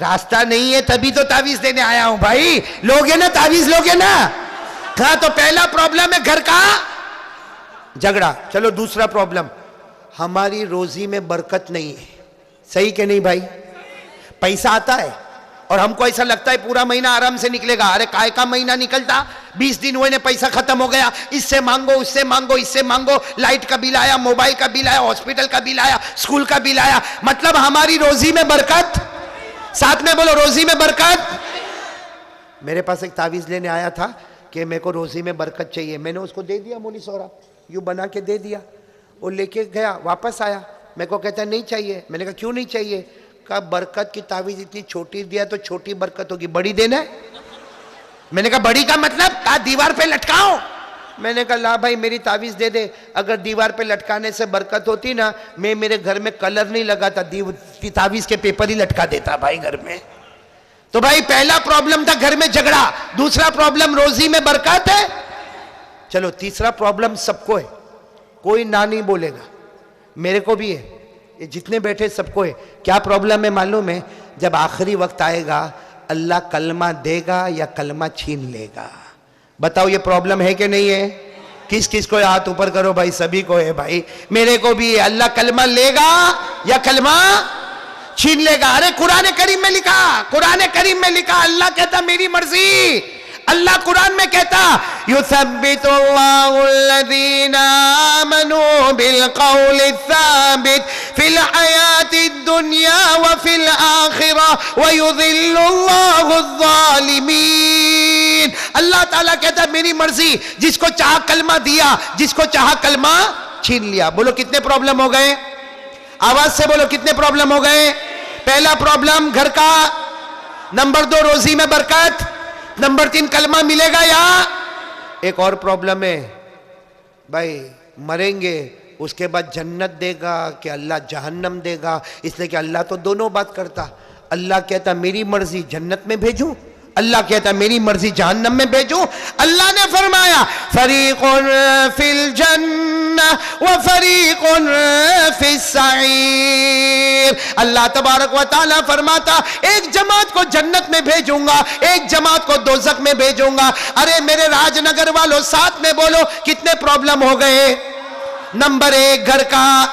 रास्ता नहीं है तभी तो तावीज देने आया हूं भाई। लोगे ना तावीज, लोगे ना? कहा तो पहला प्रॉब्लम है घर का झगड़ा। चलो दूसरा प्रॉब्लम, हमारी रोजी में बरकत नहीं है। सही कि नहीं भाई? पैसा आता है और हमको ऐसा लगता है पूरा महीना आराम से निकलेगा। अरे काय का महीना निकलता, 20 दिन हुए ने पैसा खत्म हो गया, इससे मांगो उससे मांगो इससे मांगो, लाइट का बिल आया, मोबाइल का बिल आया, हॉस्पिटल का बिल आया, स्कूल का बिल आया। मतलब हमारी रोजी में बरकत, साथ में बोलो रोजी में बरकत। मेरे पास एक तावीज लेने आया था कि मेरे को रोजी में बरकत चाहिए, मैंने उसको दे दिया, मोनी सोहरा यूं बना के दे दिया। वो लेके गया, वापस आया, मेरे को कहता नहीं चाहिए। मैंने कहा क्यों नहीं चाहिए? कहा बरकत की तावीज इतनी छोटी दिया तो छोटी बरकत होगी, बड़ी देना है। मैंने कहा बड़ी का मतलब? कहा दीवार पे लटकाओ। मैंने कहा ला भाई मेरी तावीज दे दे, अगर दीवार पे लटकाने से बरकत होती ना, मैं मेरे घर में कलर नहीं लगाता, तावीज के पेपर ही लटका देता भाई घर में। तो भाई पहला प्रॉब्लम था घर में झगड़ा, दूसरा प्रॉब्लम रोजी में बरकत है। चलो तीसरा प्रॉब्लम सबको है, कोई ना नहीं बोलेगा, मेरे को भी है, ये जितने बैठे सबको है। क्या प्रॉब्लम है मालूम है? जब आखिरी वक्त आएगा अल्लाह कलमा देगा या कलमा छीन लेगा। बताओ ये प्रॉब्लम है कि नहीं है? किस किस को? हाथ ऊपर करो भाई, सभी को है भाई, मेरे को भी है। अल्लाह कलमा लेगा या कलमा छीन लेगा। अरे कुरान करीम में लिखा, कुरान करीम में लिखा, अल्लाह कहता मेरी मर्जी। अल्लाह कुरान में कहता युसब्बितुल्लाहुल्लज़ीना आमनू बिलक़ौलि साबित फिल हयातिद दुनिया व फिल आखिरा व युज़िल्लुल्लाहुज़्ज़ालिमीन। अल्लाह ताला कहता मेरी मर्जी, जिसको चाह कलमा दिया, जिसको चाह कलमा छीन लिया। बोलो कितने प्रॉब्लम हो गए? आवाज से बोलो कितने प्रॉब्लम हो गए? पहला प्रॉब्लम घर का, नंबर 2 रोजी में बरकत, नंबर 3 कलमा मिलेगा या? एक और प्रॉब्लम है भाई, मरेंगे उसके बाद जन्नत देगा कि अल्लाह जहन्नम देगा? इसलिए कि अल्लाह तो दोनों बात करता। अल्लाह कहता मेरी मर्जी जन्नत में भेजूं, अल्लाह कहता मेरी मर्जी जहन्नम में भेजूं। अल्लाह ने फरमाया फरीकुन फिल जन्नह व फरीकुन फिस सईर। अल्लाह तबारक व तआला फरमाता एक जमात को जन्नत में भेजूंगा, एक जमात को दोजख में भेजूंगा। अरे मेरे राजनगर वालों साथ में बोलो कितने प्रॉब्लम हो गए? नंबर 1 घर का,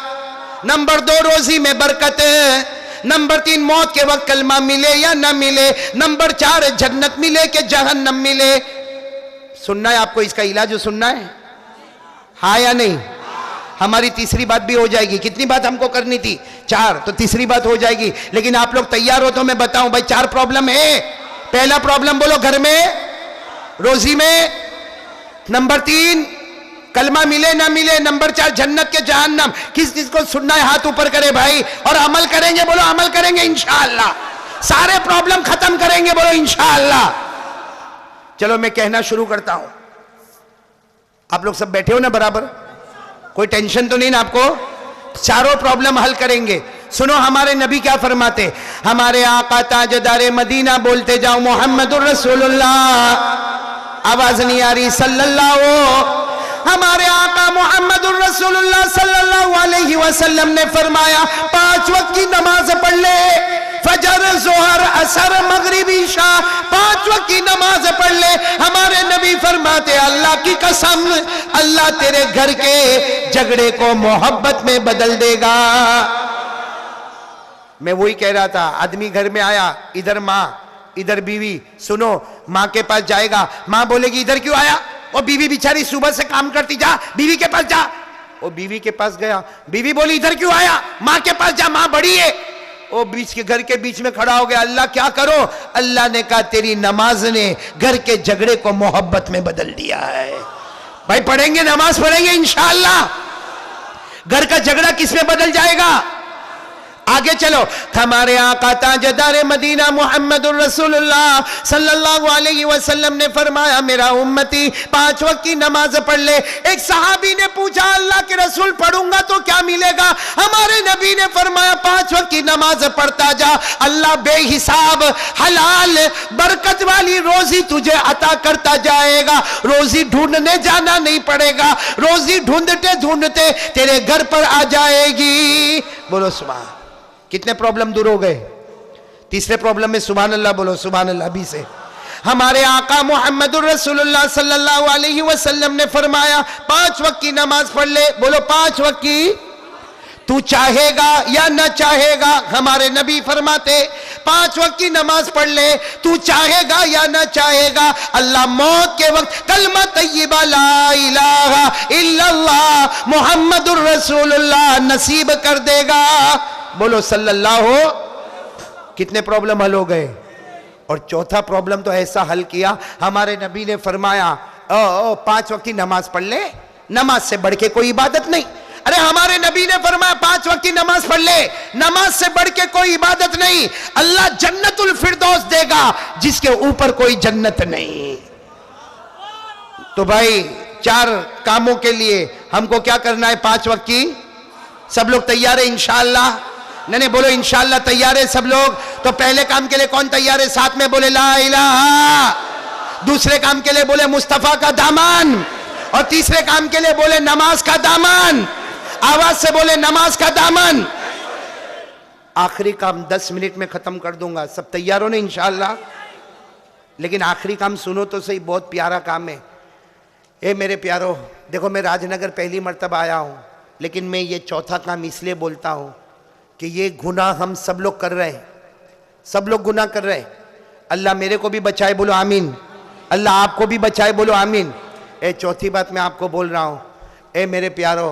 नंबर 2 रोजी में बरकत, नंबर 3 मौत के वक्त कलमा मिले या ना मिले, नंबर 4 जन्नत मिले कि जहन्नम मिले। सुनना है आपको, इसका इलाज सुनना है, हाँ या नहीं? हमारी तीसरी बात भी हो जाएगी। कितनी बात हमको करनी थी? 4, तो तीसरी बात हो जाएगी। लेकिन आप लोग तैयार हो तो मैं बताऊं भाई 4 प्रॉब्लम है। पहला प्रॉब्लम बोलो घर में, रोजी में, नंबर 3 कलमा मिले ना मिले, नंबर 4 जन्नत के जहन्नम। किस किस को सुनना है हाथ ऊपर करे भाई, और अमल करेंगे, बोलो अमल करेंगे इंशाअल्लाह, सारे प्रॉब्लम खत्म करेंगे, बोलो इंशाअल्लाह। चलो मैं कहना शुरू करता हूं। आप लोग सब बैठे हो ना बराबर? कोई टेंशन तो नहीं ना आपको? चारों प्रॉब्लम हल करेंगे। सुनो हमारे नबी क्या फरमाते, हमारे आका ताजदारे मदीना, बोलते जाओ मोहम्मदुर रसूलुल्लाह, आवाज नहीं आ रही, सल्लल्लाहु। हमारे आका मोहम्मदुर रसूलुल्लाह सल्लल्लाहु अलैहि वसल्लम ने फरमाया 5 वक्त की नमाज पढ़ ले, फजर, जोहर, असर, मगरिब, ईशा, 5 वक्त की नमाज पढ़ ले। हमारे नबी फरमाते अल्लाह की कसम, अल्लाह तेरे घर के झगड़े को मोहब्बत में बदल देगा। मैं वही कह रहा था, आदमी घर में आया, इधर माँ इधर बीवी। सुनो, माँ के पास जाएगा, माँ बोलेगी इधर क्यों आया? वो बीवी बेचारी सुबह से काम करती, जा बीवी के पास जा। वो बीवी के पास गया, बीवी बोली इधर क्यों आया, माँ के पास जा, माँ बड़ी है। वो बीच के घर के बीच में खड़ा हो गया, अल्लाह क्या करो? अल्लाह ने कहा तेरी नमाज ने घर के झगड़े को मोहब्बत में बदल दिया है। भाई पढ़ेंगे, नमाज पढ़ेंगे इंशाअल्लाह, घर का झगड़ा किस में बदल जाएगा? आगे चलो। हमारे आका ताजदार मदीना मुहम्मदुर रसूलुल्लाह सल्लल्लाहु अलैहि वसल्लम ने फरमाया मेरा उम्मती 5 वक्त की नमाज पढ़ ले। एक सहाबी ने पूछा अल्लाह के रसूल पढ़ूंगा तो क्या मिलेगा? हमारे नबी ने फरमाया 5 वक्त की नमाज पढ़ता जा, अल्लाह बेहिसाब हलाल बरकत वाली रोजी तुझे अता करता जाएगा। रोजी ढूंढने जाना नहीं पड़ेगा, रोजी ढूंढते ढूंढते तेरे घर पर आ जाएगी। बोलो सुभान। कितने प्रॉब्लम दूर हो गए? तीसरे प्रॉब्लम में सुभान अल्लाह बोलो, सुभान अल्लाह भी से। हमारे आका मुहम्मदुर रसूलुल्लाह सल्लल्लाहु अलैहि वसल्लम ने फरमाया 5 वक्त की नमाज पढ़ ले। बोलो 5 वक्त की। तू चाहेगा या न चाहेगा, हमारे नबी फरमाते 5 वक्त की नमाज पढ़ ले, तू चाहेगा या न चाहेगा, अल्लाह मौत के वक्त कलमा तय्यबा ला इलाहा इल्लल्लाह मुहम्मदुर रसूलुल्लाह नसीब कर देगा। बोलो सल्लल्लाहु। कितने प्रॉब्लम हल हो गए? और चौथा प्रॉब्लम तो ऐसा हल किया, हमारे नबी ने फरमाया 5 वक्त की नमाज पढ़ ले, नमाज से बढ़ के कोई इबादत नहीं। अरे हमारे नबी ने फरमाया 5 वक्त की नमाज पढ़ ले, नमाज से बढ़ के कोई इबादत नहीं। अल्लाह जन्नतुल फिरदौस देगा जिसके ऊपर कोई जन्नत नहीं। तो भाई 4 कामों के लिए हमको क्या करना है? 5 वक्त की। सब लोग तैयार है इंशाअल्लाह? नहीं बोलो इंशाअल्लाह तैयार है सब लोग? तो पहले काम के लिए कौन तैयार है? साथ में बोले ला इलाहा। दूसरे काम के लिए बोले मुस्तफा का दामन। और तीसरे काम के लिए बोले नमाज का दामन। आवाज से बोले नमाज का दामन। आखिरी काम 10 मिनट में खत्म कर दूंगा। सब तैयार हो ना इंशाअल्लाह? लेकिन आखिरी काम सुनो तो सही, बहुत प्यारा काम है। ए मेरे प्यारो, देखो मैं राजनगर पहली मर्तबा आया हूं, लेकिन मैं ये चौथा काम इसलिए बोलता हूं कि ये गुनाह हम सब लोग कर रहे हैं, सब लोग गुनाह कर रहे हैं। अल्लाह मेरे को भी बचाए, बोलो आमीन। अल्लाह आपको भी बचाए, बोलो आमीन। ए चौथी बात मैं आपको बोल रहा हूं, ए मेरे प्यारो,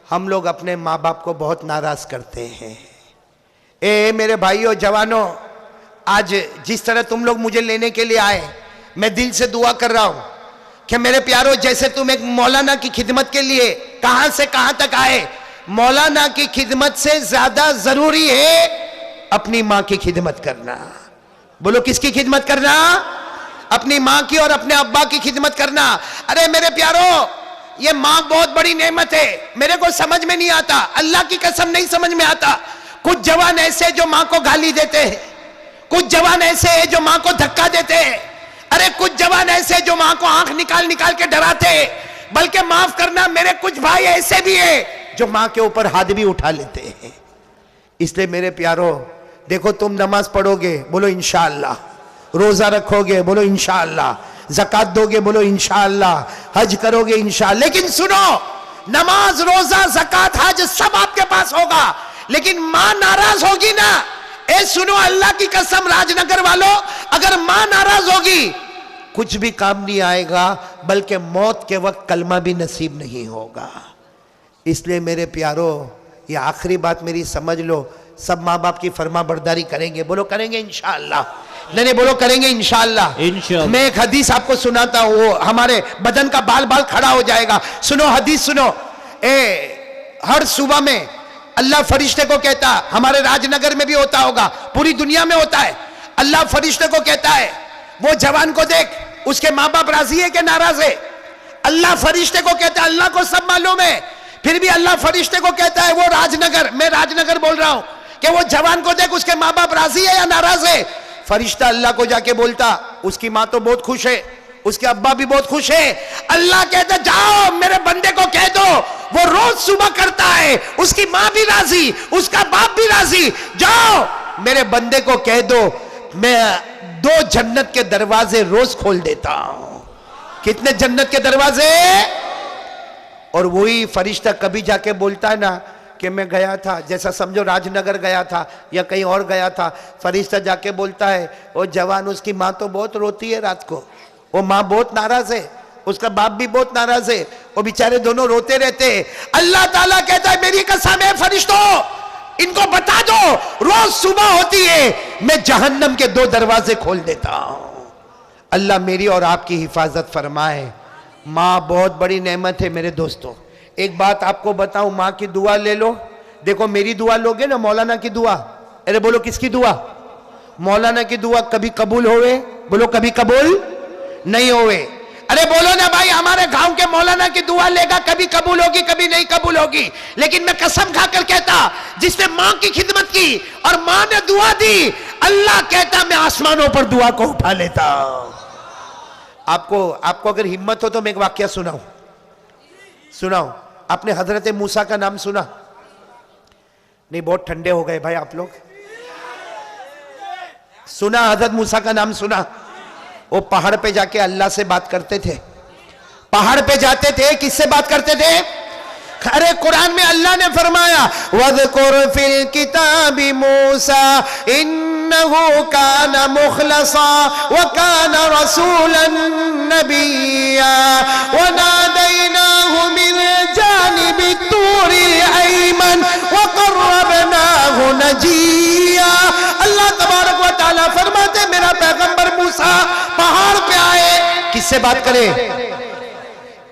हम लोग अपने माँ बाप को बहुत नाराज करते हैं। ए मेरे भाइयों जवानों, आज जिस तरह तुम लोग मुझे लेने के लिए आए, मैं दिल से दुआ कर रहा हूं कि मेरे प्यारो, जैसे तुम एक मौलाना की खिदमत के लिए कहां से कहां तक आए, मौलाना की खिदमत से ज्यादा जरूरी है अपनी मां की खिदमत करना। बोलो किसकी खिदमत करना? अपनी मां की और अपने अब्बा की खिदमत करना। अरे मेरे प्यारो, ये मां बहुत बड़ी नेमत है। मेरे को समझ में नहीं आता, अल्लाह की कसम नहीं समझ में आता। कुछ जवान ऐसे जो मां को गाली देते हैं, कुछ जवान ऐसे है जो मां को धक्का देते हैं। अरे कुछ जवान ऐसे जो मां को आंख निकाल निकाल के डराते हैं। बल्कि माफ करना, मेरे कुछ भाई ऐसे भी है जो मां के ऊपर हाथ भी उठा लेते हैं। इसलिए मेरे प्यारो, देखो तुम नमाज पढ़ोगे, बोलो इंशाअल्लाह। रोजा रखोगे, बोलो इंशाअल्लाह। ज़कात दोगे, बोलो इंशाअल्लाह। हज करोगे इंशाअल्लाह। लेकिन सुनो, नमाज, रोजा, ज़कात, हज सब आपके पास होगा, लेकिन मां नाराज होगी ना। ए सुनो, अल्लाह की कसम राजनगर वालों, अगर मां नाराज होगी कुछ भी काम नहीं आएगा, बल्कि मौत के वक्त कलमा भी नसीब नहीं होगा। इसलिए मेरे प्यारो, ये आखिरी बात मेरी समझ लो, सब माँ बाप की फरमा बरदारी करेंगे, बोलो करेंगे इंशाअल्लाह। नहीं बोलो करेंगे इंशाअल्लाह। इंशाअल्लाह। मैं एक हदीस आपको सुनाता हूँ, वो हमारे बदन का बाल बाल खड़ा हो जाएगा। सुनो हदीस सुनो। हर सुबह में अल्लाह फरिश्ते को कहता, हमारे राजनगर में भी होता होगा, पूरी दुनिया में होता है। अल्लाह फरिश्ते को कहता है, वो जवान को देख, उसके माँ बाप राजी है कि नाराज है? अल्लाह फरिश्ते को कहता है, अल्लाह को सब मालूम है, फिर भी अल्लाह फरिश्ते को कहता है, वो राजनगर, मैं राजनगर बोल रहा हूं, कि वो जवान को देख, उसके माँ बाप राजी है या नाराज है? फरिश्ता अल्लाह को जाके बोलता, उसकी माँ तो बहुत खुश है, उसके अब्बा भी बहुत खुश है। अल्लाह कहता, जाओ मेरे बंदे को कह दो, वो रोज सुबह करता है, उसकी माँ भी राजी, उसका बाप भी राजी, जाओ मेरे बंदे को कह दो, मैं 2 जन्नत के दरवाजे रोज खोल देता हूं। कितने जन्नत के दरवाजे? और वही फरिश्ता कभी जाके बोलता है ना कि मैं गया था, जैसा समझो राजनगर गया था या कहीं और गया था, फरिश्ता जाके बोलता है, वो जवान, उसकी माँ तो बहुत रोती है रात को, वो माँ बहुत नाराज है, उसका बाप भी बहुत नाराज है, वो बेचारे दोनों रोते रहते हैं। अल्लाह ताला कहता है मेरी कसम है फरिश्तों, इनको बता दो रोज सुबह होती है मैं जहन्नम के 2 दरवाजे खोल देता हूं। अल्लाह मेरी और आपकी हिफाजत फरमाए। माँ बहुत बड़ी नेमत है मेरे दोस्तों। एक बात आपको बताऊं, माँ की दुआ ले लो। देखो मेरी दुआ लोगे ना, मौलाना की दुआ, अरे बोलो किसकी दुआ? मौलाना की दुआ कभी कबूल होवे? बोलो कभी कबूल नहीं होवे। अरे बोलो ना भाई, हमारे गांव के मौलाना की दुआ लेगा कभी कबूल होगी कभी नहीं कबूल होगी। लेकिन मैं कसम खाकर कहता, जिसने मां की खिदमत की और मां ने दुआ दी, अल्लाह कहता मैं आसमानों पर दुआ को उठा लेता। आपको अगर हिम्मत हो तो मैं एक वाकया सुनाऊं। आपने हजरत मूसा का नाम सुना? नहीं, बहुत ठंडे हो गए भाई आप लोग। सुना? हजरत मूसा का नाम सुना? वो पहाड़ पे जाके अल्लाह से बात करते थे। पहाड़ पे जाते थे, किससे बात करते थे? अरे कुरान में अल्लाह ने फरमाया वज़कुर फिल किताबी मूसा इन्नहु काना मुखलसा व काना रसूलन नबिय्या व नादैनाहु मिन जानिबि तूरी अयमन व क़र्रबनाहु नजिया। अल्लाह तबारक व तआला फरमाते मेरा पैगंबर मूसा पहाड़ पे आए, किससे बात करे?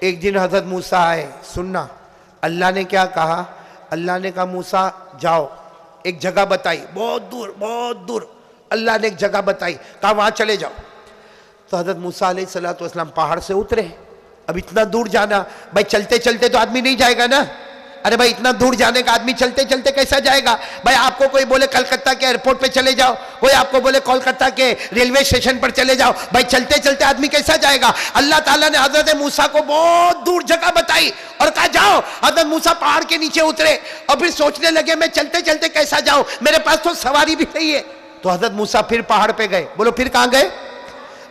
एक दिन हजरत मूसा आए। सुनना, अल्लाह ने क्या कहा? अल्लाह ने कहा मूसा जाओ, एक जगह बताई, बहुत दूर अल्लाह ने एक जगह बताई, कहा वहां चले जाओ। तो हजरत मूसा अलैहिस्सलातु वस्सलाम पहाड़ से उतरे। अब इतना दूर जाना, भाई चलते चलते तो आदमी नहीं जाएगा ना। अरे भाई इतना दूर जाने का आदमी चलते चलते कैसा जाएगा? भाई आपको कोई बोले कलकत्ता के एयरपोर्ट पे चले जाओ, कोई आपको बोले कोलकाता के रेलवे स्टेशन पर चले जाओ, भाई चलते चलते आदमी कैसा जाएगा? अल्लाह ताला ने हजरत मूसा को बहुत दूर जगह बताई और कहा जाओ। हजरत मूसा पहाड़ के नीचे उतरे और फिर सोचने लगे मैं चलते चलते कैसा जाऊं, मेरे पास तो सवारी भी नहीं है। तो हजरत मूसा फिर पहाड़ पे गए। बोलो फिर कहां गए?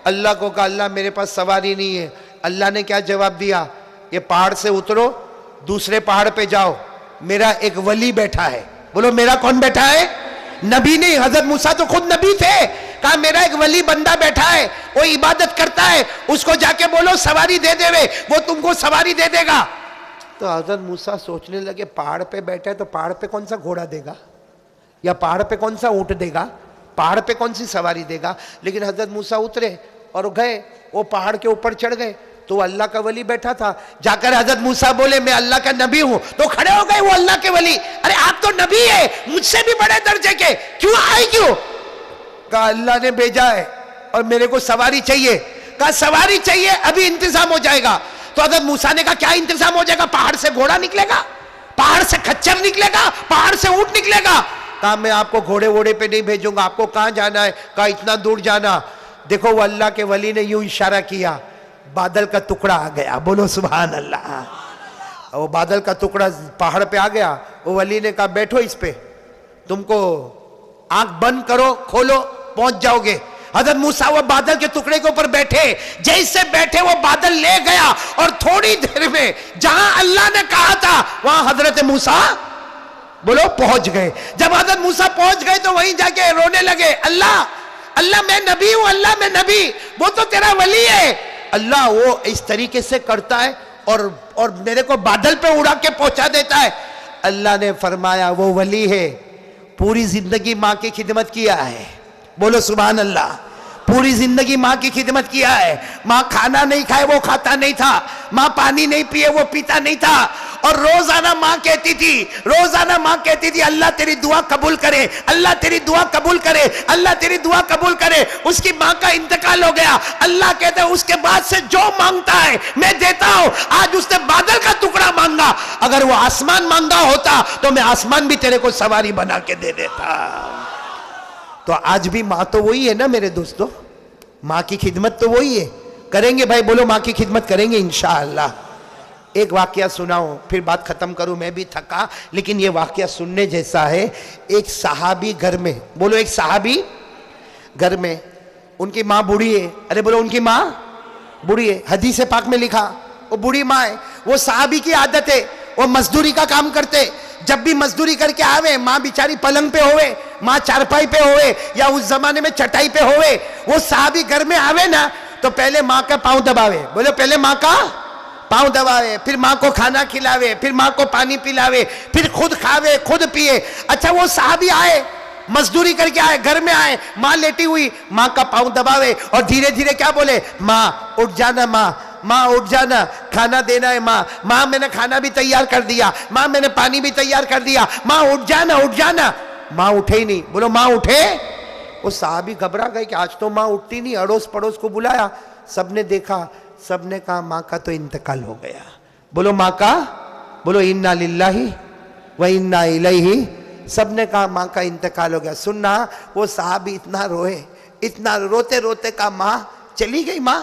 अल्लाह को कहा अल्लाह मेरे पास सवारी नहीं है। अल्लाह ने क्या जवाब दिया? ये पहाड़ से उतरो, दूसरे पहाड़ पे जाओ, मेरा एक वली बैठा है। बोलो मेरा कौन बैठा है? नबी नहीं, हजरत मूसा तो खुद नबी थे। कहा मेरा एक वली बंदा बैठा है, वो इबादत करता है, उसको जाके बोलो सवारी दे देवे, वो तुमको सवारी दे देगा। तो हजरत मूसा सोचने लगे पहाड़ पे बैठा है तो पहाड़ पे कौन सा घोड़ा देगा या पहाड़ पे कौन सा ऊंट देगा, पहाड़ पे कौन सी सवारी देगा। लेकिन हजरत मूसा उतरे और गए, वो पहाड़ के ऊपर चढ़ गए तो अल्लाह का वली बैठा था। जाकर हजरत मूसा बोले मैं अल्लाह का नबी हूं, तो खड़े हो गए वो अल्लाह के वली। अरे आप तो नबी है, मुझसे भी बड़े दर्जे के, क्यों आए क्यों? कहा अल्लाह ने भेजा है और मेरे को सवारी चाहिए। कहा सवारी चाहिए, अभी इंतजाम हो जाएगा। तो हजरत मूसा ने कहा क्या इंतजाम हो जाएगा? पहाड़ से घोड़ा निकलेगा, पहाड़ से खच्चर निकलेगा, पहाड़ से ऊंट निकलेगा। कहा मैं आपको घोड़े वोड़े पे नहीं भेजूंगा, आपको कहां जाना है? कहा इतना दूर जाना। देखो वो अल्लाह के वली ने यूं इशारा किया, बादल का टुकड़ा आ गया। बोलो सुभान अल्लाह। वो बादल का टुकड़ा पहाड़ पे आ गया। वो वली ने कहा बैठो इस पे, तुमको आंख बंद करो खोलो पहुंच जाओगे। हजरत मूसा वो बादल के टुकड़े के ऊपर बैठे, जैसे बैठे वो बादल ले गया और थोड़ी देर में जहां अल्लाह ने कहा था वहां हजरत मूसा बोलो पहुंच गए। जब हजरत मूसा पहुंच गए तो वहीं जाके रोने लगे, अल्लाह अल्लाह मैं नबी हूं, अल्लाह मैं नबी, वो तो तेरा वली है। अल्लाह वो इस तरीके से करता है और मेरे को बादल पे उड़ा के पहुंचा देता है। अल्लाह ने फरमाया वो वली है, पूरी जिंदगी माँ की खिदमत किया है। बोलो सुभान अल्लाह। पूरी जिंदगी माँ की खिदमत किया है। माँ खाना नहीं खाए वो खाता नहीं था, माँ पानी नहीं पिए वो पीता नहीं था। और रोजाना माँ कहती थी अल्लाह तेरी दुआ कबूल करे, अल्लाह तेरी दुआ कबूल करे, अल्लाह तेरी दुआ कबूल करे। उसकी माँ का इंतकाल हो गया। अल्लाह कहते हैं उसके बाद से जो मांगता है मैं देता हूं। आज उसने बादल का टुकड़ा मांगा, अगर वो आसमान मांगा होता तो मैं आसमान भी तेरे को सवारी बना के दे देता। तो आज भी माँ तो वही है ना मेरे दोस्तों, माँ की खिदमत तो वही है। करेंगे भाई, बोलो माँ की खिदमत करेंगे इंशाअल्लाह। एक वाकया सुनाओ फिर बात खत्म करूं, मैं भी थका, लेकिन ये वाकया सुनने जैसा है। एक सहाबी घर में, बोलो एक सहाबी घर में, उनकी माँ बूढ़ी है। अरे बोलो उनकी माँ बूढ़ी है। हदीस पाक में लिखा वो बूढ़ी माँ है। वो सहाबी की आदत है, वो मजदूरी का काम करते। जब भी मजदूरी करके आवे, माँ बिचारी पलंग पे होवे, माँ चारपाई पे होवे या उस जमाने में चटाई पे होवे, वो सहाबी घर में आवे ना तो पहले माँ का पांव दबावे, बोलो पहले माँ का पांव दबावे, फिर माँ को खाना खिलावे, फिर माँ को पानी पिलावे, फिर खुद खावे खुद पिए। अच्छा वो साहबी आए, मजदूरी करके आए, घर में आए, माँ लेटी हुई, माँ का पांव दबावे और धीरे धीरे क्या बोले, माँ उठ जाना, माँ उठ जाना, खाना देना है माँ मैंने खाना भी तैयार कर दिया, माँ मैंने पानी भी तैयार कर दिया, माँ उठ जाना उठ जाना। माँ उठे ही नहीं, बोलो माँ उठे। वो साहबी घबरा गए कि आज तो माँ उठती नहीं। अड़ोस पड़ोस को बुलाया, सबने देखा, सबने कहा माँ का तो इंतकाल हो गया। बोलो माँ का, बोलो इन्ना लिल्लाही व इन्ना इलैहि। सबने कहा माँ का इंतकाल हो गया। सुनना, वो साहबी इतना रोए, इतना रोते रोते कहा माँ चली गई, माँ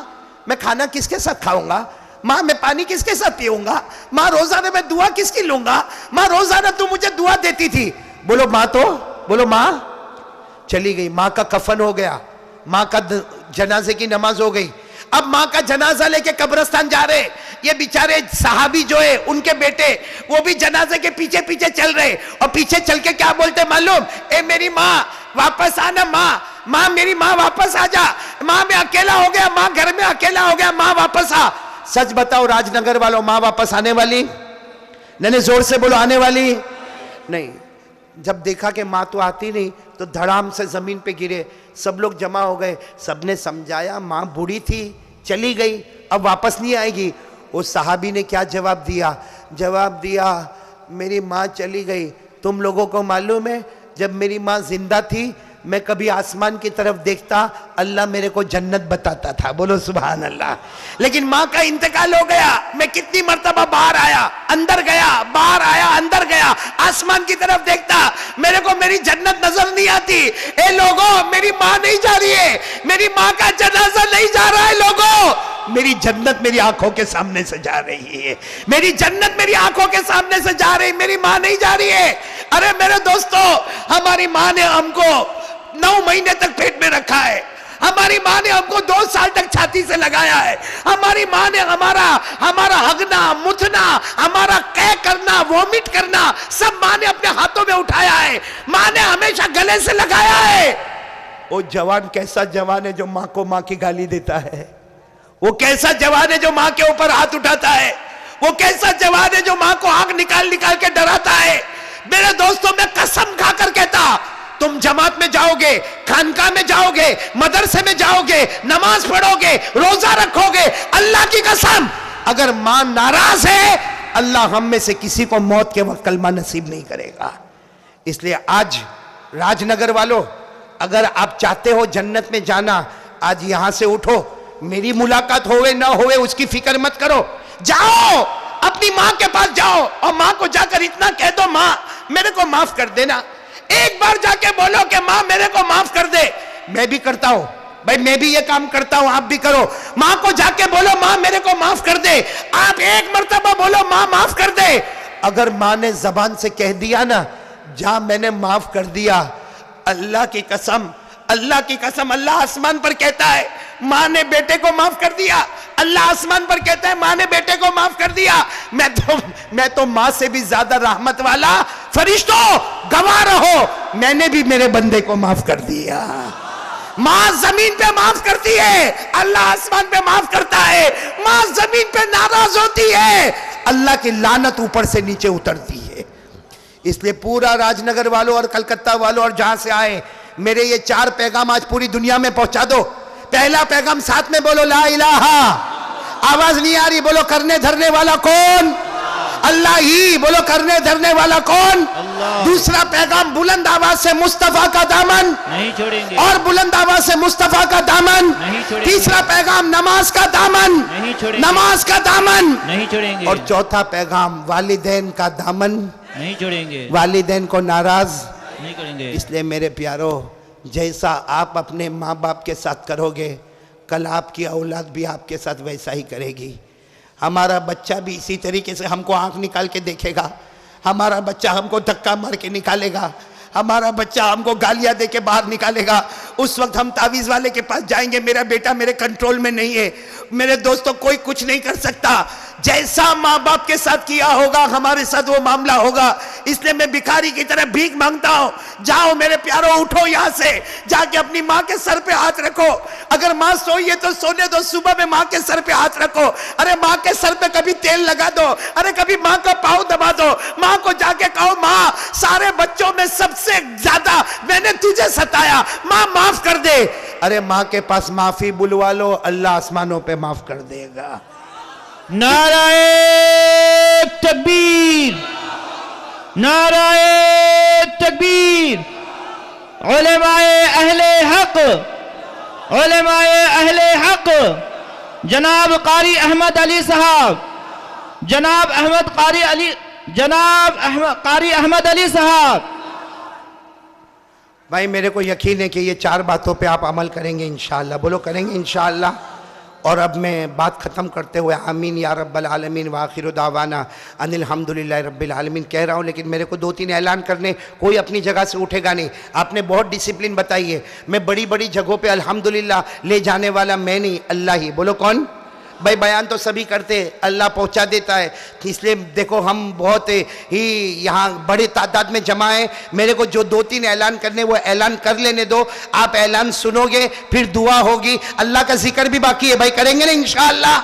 मैं खाना किसके साथ खाऊंगा, माँ मैं पानी किसके साथ पीऊंगा, माँ रोजाना मैं दुआ किसकी लूंगा, माँ रोजाना तू मुझे दुआ देती थी। बोलो माँ तो, बोलो माँ चली गई। माँ का कफन हो गया, माँ का जनाजे की नमाज हो गई। अब माँ का जनाजा लेके कब्रिस्तान जा रहे, ये बेचारे साहबी जो है उनके बेटे वो भी जनाजे के पीछे पीछे चल रहे, और पीछे चल के क्या बोलते मालूम, ए मेरी माँ वापस आना, माँ मेरी माँ वापस आ जा, माँ मैं अकेला हो गया, माँ घर में अकेला हो गया, माँ वापस आ। सच बताओ राजनगर वालों, माँ वापस आने वाली? नहीं जोर से बोलो, आने वाली नहीं। जब देखा कि माँ तो आती नहीं तो धड़ाम से जमीन पे गिरे, सब लोग जमा हो गए, सबने समझाया माँ बूढ़ी थी चली गई अब वापस नहीं आएगी। उस साहबी ने क्या जवाब दिया, जवाब दिया मेरी माँ चली गई, तुम लोगों को मालूम है जब मेरी माँ जिंदा थी मैं कभी आसमान की तरफ देखता, अल्लाह मेरे को जन्नत बताता था। बोलो सुभान अल्लाह। लेकिन माँ का इंतकाल हो गया, मैं कितनी मर्तबा बाहर आया अंदर गया, बाहर आया अंदर गया, आसमान की तरफ देखता, मेरे को मेरी जन्नत नजर नहीं आती। ए लोगों, मेरी माँ नहीं जा रही है, मेरी माँ का जनाजा नहीं जा रहा है लोगों, मेरी जन्नत मेरी आंखों के सामने से जा रही है, मेरी जन्नत मेरी आंखों के सामने से जा रही, मेरी माँ नहीं जा रही है। अरे मेरे दोस्तों, हमारी माँ ने हमको 9 महीने तक पेट में रखा है, हमारी माँ ने हमको 2 साल तक छाती से लगाया है, हमारी माँ ने हमारा हगना मुथना, हमारा कै करना वोमिट करना सब माँ ने अपने हाथों में उठाया है, माँ ने हमेशा गले से लगाया है। वो जवान कैसा जवान है जो माँ को माँ की गाली देता है, वो कैसा जवान है जो माँ के ऊपर हाथ उठाता है, वो कैसा जवान है जो माँ को आंख निकाल निकाल के डराता है। मेरे दोस्तों, मैं कसम खाकर कहता, तुम जमात में जाओगे, खानका में जाओगे, मदरसे में जाओगे, नमाज पढ़ोगे, रोजा रखोगे, अल्लाह की कसम अगर मां नाराज है, अल्लाह हम में से किसी को मौत के वक्त कलमा नसीब नहीं करेगा। इसलिए आज राजनगर वालों, अगर आप चाहते हो जन्नत में जाना, आज यहां से उठो, मेरी मुलाकात होवे ना होवे उसकी फिक्र मत करो, जाओ अपनी मां के पास जाओ और मां को जाकर इतना कह दो, मां मेरे को माफ कर देना। एक बार जाके बोलो कि माँ मेरे को माफ कर दे। मैं भी करता हूं भाई, मैं भी ये काम करता हूं, आप भी करो। माँ को जाके बोलो माँ मेरे को माफ कर दे, आप एक मर्तबा बोलो माँ माफ कर दे। अगर माँ ने जबान से कह दिया ना, जा मैंने माफ कर दिया, अल्लाह की कसम, अल्लाह की कसम, अल्लाह आसमान पर कहता है माँ ने बेटे को माफ कर दिया, अल्लाह आसमान पर कहता है माँ ने बेटे को माफ कर दिया। मैं तो माँ से भी ज्यादा रहमत वाला, फरिश्तों गवाह रहो, मैंने भी मेरे बंदे को माफ कर दिया। माँ जमीन पे माफ करती है, अल्लाह आसमान पे माफ करता है। माँ जमीन पे नाराज होती है, अल्लाह की लानत ऊपर से नीचे उतरती है। इसलिए पूरा राजनगर वालों और कलकत्ता वालों और जहां से आए, मेरे ये 4 पैगाम आज पूरी दुनिया में पहुंचा दो। पहला पैगाम साथ में बोलो ला इलाहा, आवाज नहीं आ रही, बोलो करने धरने वाला कौन? अल्लाह ही, बोलो करने धरने वाला कौन? अल्लाह। दूसरा पैगाम बुलंद आवाज से मुस्तफा का दामन नहीं छोड़ेंगे, और बुलंद आवाज से मुस्तफा का दामन। नहीं छोड़ेंगे। तीसरा पैगाम नमाज का दामन, नहीं छोड़ेंगे, नमाज का दामन नहीं छोड़ेंगे। और चौथा पैगाम वालिदैन का दामन, नहीं छोड़ेंगे, वालिदैन को नाराज नहीं करेंगे। इसलिए मेरे प्यारो, जैसा आप अपने माँ बाप के साथ करोगे, कल आपकी औलाद भी आपके साथ वैसा ही करेगी। हमारा बच्चा भी इसी तरीके से हमको आंख निकाल के देखेगा, हमारा बच्चा हमको धक्का मार के निकालेगा, हमारा बच्चा हमको गालियां दे के बाहर निकालेगा। उस वक्त हम तावीज़ वाले के पास जाएंगे, मेरा बेटा मेरे कंट्रोल में नहीं है। मेरे दोस्तों कोई कुछ नहीं कर सकता, जैसा माँ बाप के साथ किया होगा हमारे साथ वो मामला होगा। इसलिए मैं भिखारी की तरह भीख मांगता हूं। जाओ मेरे प्यारों, उठो यहां से, जाके अपनी माँ के सर पे हाथ रखो। अगर माँ सोई है तो सोने दो, सुबह में माँ के सर पे हाथ रखो। अरे माँ के सर पे कभी तेल लगा दो, अरे कभी माँ का पाँव दबा दो। माँ को जाके कहो, माँ सारे बच्चों में सबसे ज्यादा मैंने तुझे सताया, माँ माफ कर दे। अरे माँ के पास माफी बुलवा लो, अल्लाह आसमानों पे माफ कर देगा। नाराए तकबीर, नाराए तकबीर। उलेमाए अहले हक, उलेमाए अहले हक, जनाब कारी अहमद अली साहब, जनाब कारी अहमद अली साहब। भाई मेरे को यकीन है कि ये 4 बातों पे आप अमल करेंगे इंशाअल्लाह। बोलो करेंगे इंशाअल्लाह। और अब मैं बात ख़त्म करते हुए आमीन या रब्बल आलमीन व आखिरु दावाना अनिल हम्दुलिल्लाहि रब्बिल आलमीन कह रहा हूँ। लेकिन मेरे को 2-3 ऐलान करने, कोई अपनी जगह से उठेगा नहीं। आपने बहुत डिसिप्लिन बताई है। मैं बड़ी बड़ी जगहों पे अल्हम्दुलिल्लाह ले जाने वाला मैं नहीं, अल्लाह ही। बोलो कौन? भाई बयान तो सभी करते, अल्लाह पहुंचा देता है। इसलिए देखो हम बहुत ही यहाँ बड़े तादाद में जमा है। मेरे को जो 2-3 ऐलान करने वो ऐलान कर लेने दो। आप ऐलान सुनोगे, फिर दुआ होगी, अल्लाह का जिक्र भी बाकी है। भाई करेंगे ना इंशाअल्लाह?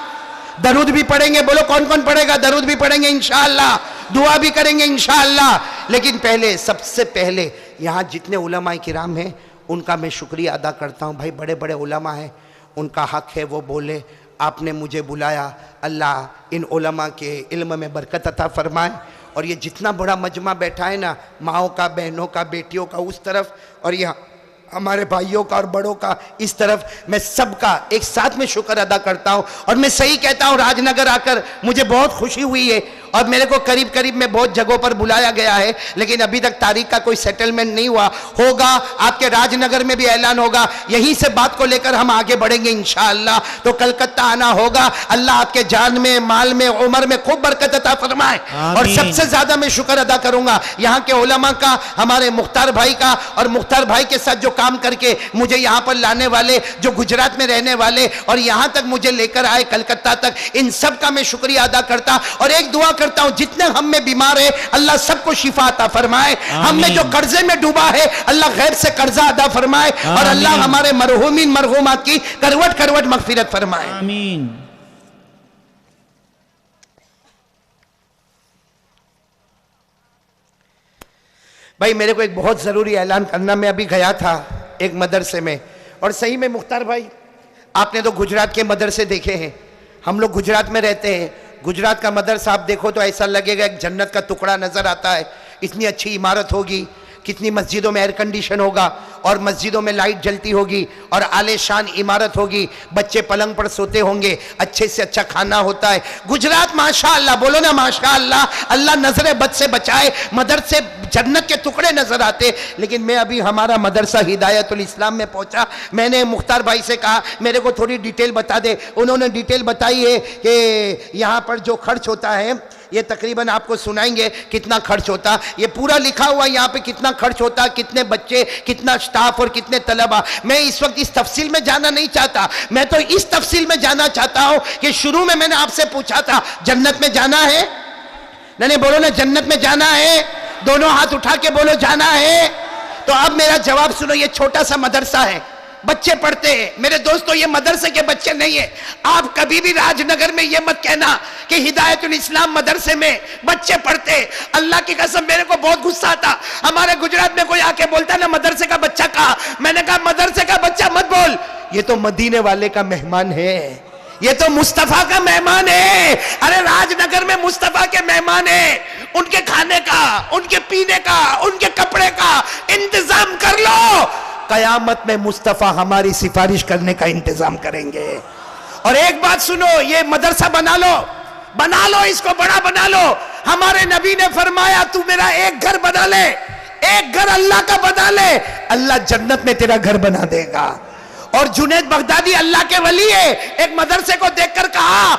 दरूद भी पढ़ेंगे। बोलो कौन कौन पढ़ेगा? दरूद भी पढ़ेंगे इंशाअल्लाह, दुआ भी करेंगे इंशाअल्लाह। लेकिन पहले, सबसे पहले यहाँ जितने उलमा किराम हैं उनका मैं शुक्रिया अदा करता हूँ। भाई बड़े बड़े उलमा हैं, उनका हक है वो बोले। आपने मुझे बुलाया, अल्लाह इन उलमा के इल्म में बरकत अता फरमाए। और ये जितना बड़ा मजमा बैठा है ना, माओं का, बहनों का, बेटियों का उस तरफ, और यहाँ हमारे भाइयों का और बड़ों का इस तरफ, मैं सबका एक साथ में शुक्र अदा करता हूँ। और मैं सही कहता हूँ, राजनगर आकर मुझे बहुत खुशी हुई है। और मेरे को करीब करीब में बहुत जगहों पर बुलाया गया है, लेकिन अभी तक तारीख का कोई सेटलमेंट नहीं हुआ। होगा, आपके राजनगर में भी ऐलान होगा। यहीं से बात को लेकर हम आगे बढ़ेंगे इंशाअल्लाह। तो कलकत्ता आना होगा। अल्लाह आपके जान में, माल में, उम्र में खूब बरकत अता फरमाए। और सबसे ज्यादा मैं शुक्र अदा करूंगा यहाँ के उलमा का, हमारे मुख्तार भाई का, और मुख्तार भाई के साथ जो काम करके मुझे यहाँ पर लाने वाले, जो गुजरात में रहने वाले और यहाँ तक मुझे लेकर आए कलकत्ता तक, इन सब का मैं शुक्रिया अदा करता। और एक दुआ करता हूं, जितने हम में बीमार है अल्लाह सबको शिफा अता फरमाए। हम में जो कर्जे में डूबा है अल्लाह गैर से कर्जा अदा फरमाए। और अल्लाह हमारे मरहूमीन मरहूमात की करवट करवट मगफिरत फरमाए। आमीन। भाई मेरे को एक बहुत जरूरी ऐलान करना। मैं अभी गया था एक मदरसे में, और सही में मुख्तार भाई, आपने तो गुजरात के मदरसे देखे हैं, हम लोग गुजरात में रहते हैं। गुजरात का मदरसा आप देखो तो ऐसा लगेगा एक जन्नत का टुकड़ा नजर आता है। इतनी अच्छी इमारत होगी, कितनी मस्जिदों में एयर कंडीशन होगा, और मस्जिदों में लाइट जलती होगी, और आलीशान इमारत होगी, बच्चे पलंग पर सोते होंगे, अच्छे से अच्छा खाना होता है। गुजरात माशाअल्लाह, बोलो ना माशाअल्लाह। अल्लाह नजरे बद से बचाए, मदरसे जन्नत के टुकड़े नजर आते। लेकिन मैं अभी हमारा मदरसा हिदायतुल इस्लाम में पहुंचा। मैंने मुख्तार भाई से कहा मेरे को थोड़ी डिटेल बता दे। उन्होंने डिटेल बताई है कि यहाँ पर जो खर्च होता है, ये तकरीबन आपको सुनाएंगे कितना खर्च होता। ये पूरा लिखा हुआ यहाँ पे कितना खर्च होता, कितने बच्चे, कितना स्टाफ और कितने तलबा। मैं इस वक्त इस तफसील में जाना नहीं चाहता। मैं तो इस तफसील में जाना चाहता हूँ कि शुरू में मैंने आपसे पूछा था जन्नत में जाना है? नहीं बोलो ना, जन्नत में जाना है? दोनों हाथ उठा के बोलो जाना है। तो अब मेरा जवाब सुनो। ये छोटा सा मदरसा है, बच्चे पढ़ते हैं। मेरे दोस्तों, ये मदरसे के बच्चे नहीं है। आप कभी भी राजनगर में ये मत कहना कि हिदायतुल इस्लाम मदरसे में बच्चे पढ़ते। अल्लाह की कसम, मेरे को बहुत गुस्सा आता। हमारे गुजरात में कोई आके बोलता ना मदरसे का बच्चा कहा, मैंने कहा मदरसे का बच्चा मत बोल, ये तो मदीने वाले का मेहमान है, ये तो मुस्तफा का मेहमान है। अरे राजनगर में मुस्तफा के मेहमान है, उनके खाने का, उनके पीने का, उनके कपड़े का इंतजाम कर लो। कयामत में मुस्तफा हमारी सिफारिश करने का इंतजाम करेंगे। और एक बात सुनो, ये मदरसा बना लो, इसको बड़ा बना लो। हमारे नबी ने फरमाया तू मेरा एक घर बना ले, एक घर अल्लाह का बना ले, अल्लाह जन्नत में तेरा घर बना देगा। और जुनैद बगदादी अल्लाह के वली है, एक मदरसे को देखकर कहा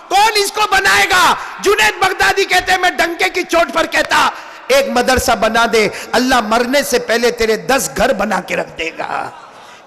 कौन इसको बनाएगा? जुनैद बगदादी कहते हैं मैं डंके की चोट पर कहता एक मदरसा बना दे, अल्लाह मरने से पहले तेरे 10 घर बना के रख देगा।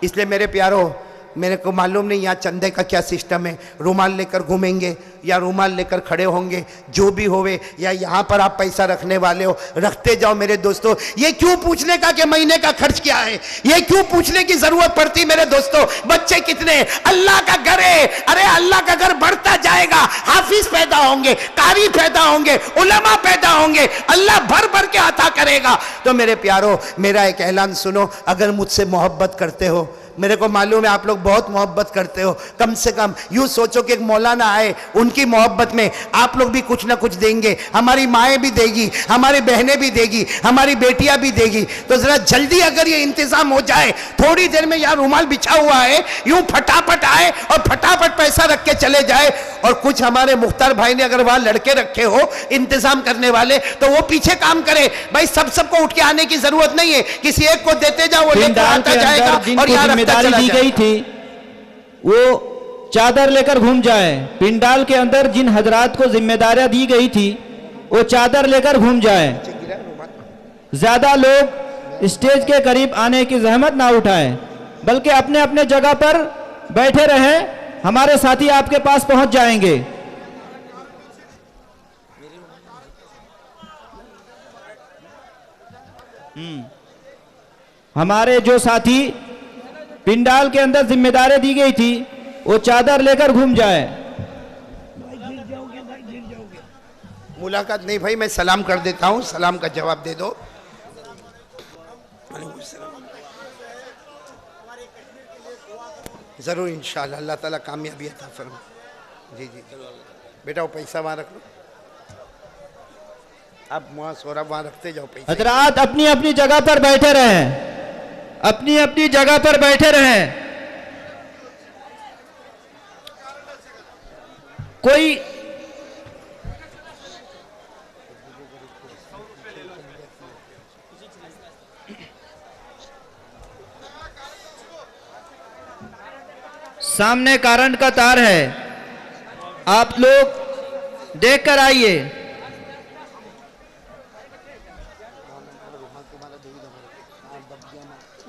इसलिए मेरे प्यारों, मेरे को मालूम नहीं यहाँ चंदे का क्या सिस्टम है, रुमाल लेकर घूमेंगे या रुमाल लेकर खड़े होंगे, जो भी होवे, या यहाँ पर आप पैसा रखने वाले हो रखते जाओ मेरे दोस्तों। ये क्यों पूछने का कि महीने का खर्च क्या है, ये क्यों पूछने की जरूरत पड़ती मेरे दोस्तों? बच्चे कितने, अल्लाह का घर है, अरे अल्लाह का घर बढ़ता जाएगा, हाफिज पैदा होंगे, कारी पैदा होंगे, उलमा पैदा होंगे, अल्लाह भर भर के अता करेगा। तो मेरे प्यारो, मेरा एक ऐलान सुनो, अगर मुझसे मोहब्बत करते हो, मेरे को मालूम है आप लोग बहुत मोहब्बत करते हो, कम से कम यूं सोचो कि एक मौलाना आए, उनकी मोहब्बत में आप लोग भी कुछ ना कुछ देंगे, हमारी माएँ भी देगी, हमारी बहनें भी देगी, हमारी बेटियां भी देगी। तो जरा जल्दी अगर ये इंतजाम हो जाए, थोड़ी देर में यार रुमाल बिछा हुआ है, यूं फटाफट आए और फटाफट पैसा रख के चले जाए। और कुछ हमारे मुख्तार भाई ने अगर वहां लड़के रखे हो इंतजाम करने वाले, तो वो पीछे काम करे। भाई सबको उठ के आने की जरूरत नहीं है, किसी एक को देते जाओ, वो लेकर आता जाएगा और यहाँ जिम्मेदारी दी गई थी वो चादर लेकर घूम जाए। पिंडाल के अंदर जिन हजरात को जिम्मेदारियां दी गई थी वो चादर लेकर घूम जाए। ज्यादा लोग स्टेज के करीब आने की जहमत ना उठाएं, बल्कि अपने अपने जगह पर बैठे रहें, हमारे साथी आपके पास पहुंच जाएंगे। हमारे जो साथी पिंडाल के अंदर जिम्मेदारी दी गई थी वो चादर लेकर घूम जाए। मुलाकात नहीं भाई, मैं सलाम कर देता हूं, सलाम का जवाब दे दो। जरूर इंशाल्लाह अल्लाह ताला कामयाबी अता फरमाए। जी जी बेटा वो पैसा वहां रख लो, आप वहां सोरा वहां रखते जाओ पैसा। हजरात अपनी अपनी जगह पर बैठे रहें, अपनी अपनी जगह पर बैठे रहें। कोई सामने करंट का तार है, आप लोग देख कर आइए।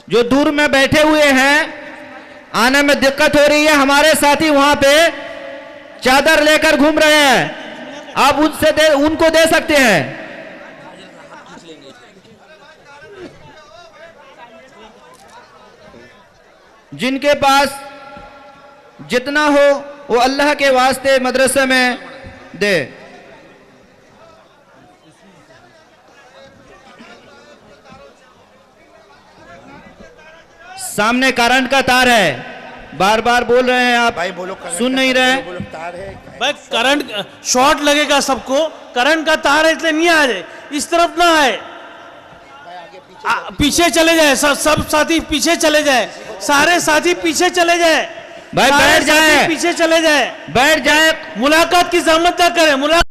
जो दूर में बैठे हुए हैं, आने में दिक्कत हो रही है, हमारे साथी वहां पे चादर लेकर घूम रहे हैं, आप उनको दे सकते हैं। जिनके पास जितना हो वो अल्लाह के वास्ते मदरसे में दे। सामने करंट का तार है, बार बार बोल रहे हैं आप, भाई बोलो, सुन नहीं रहे। बोलो तार है भाई, करंट शॉर्ट लगेगा सबको, करंट का तार है इसलिए नहीं आ जाए, इस तरफ ना आए, पीछे चले जाए, सब साथी पीछे चले जाए, सारे साथी पीछे चले जाए, भाई बैठ जाए, पीछे चले जाए, बैठ जाए, मुलाकात की जहमत ना करें, मुलाकात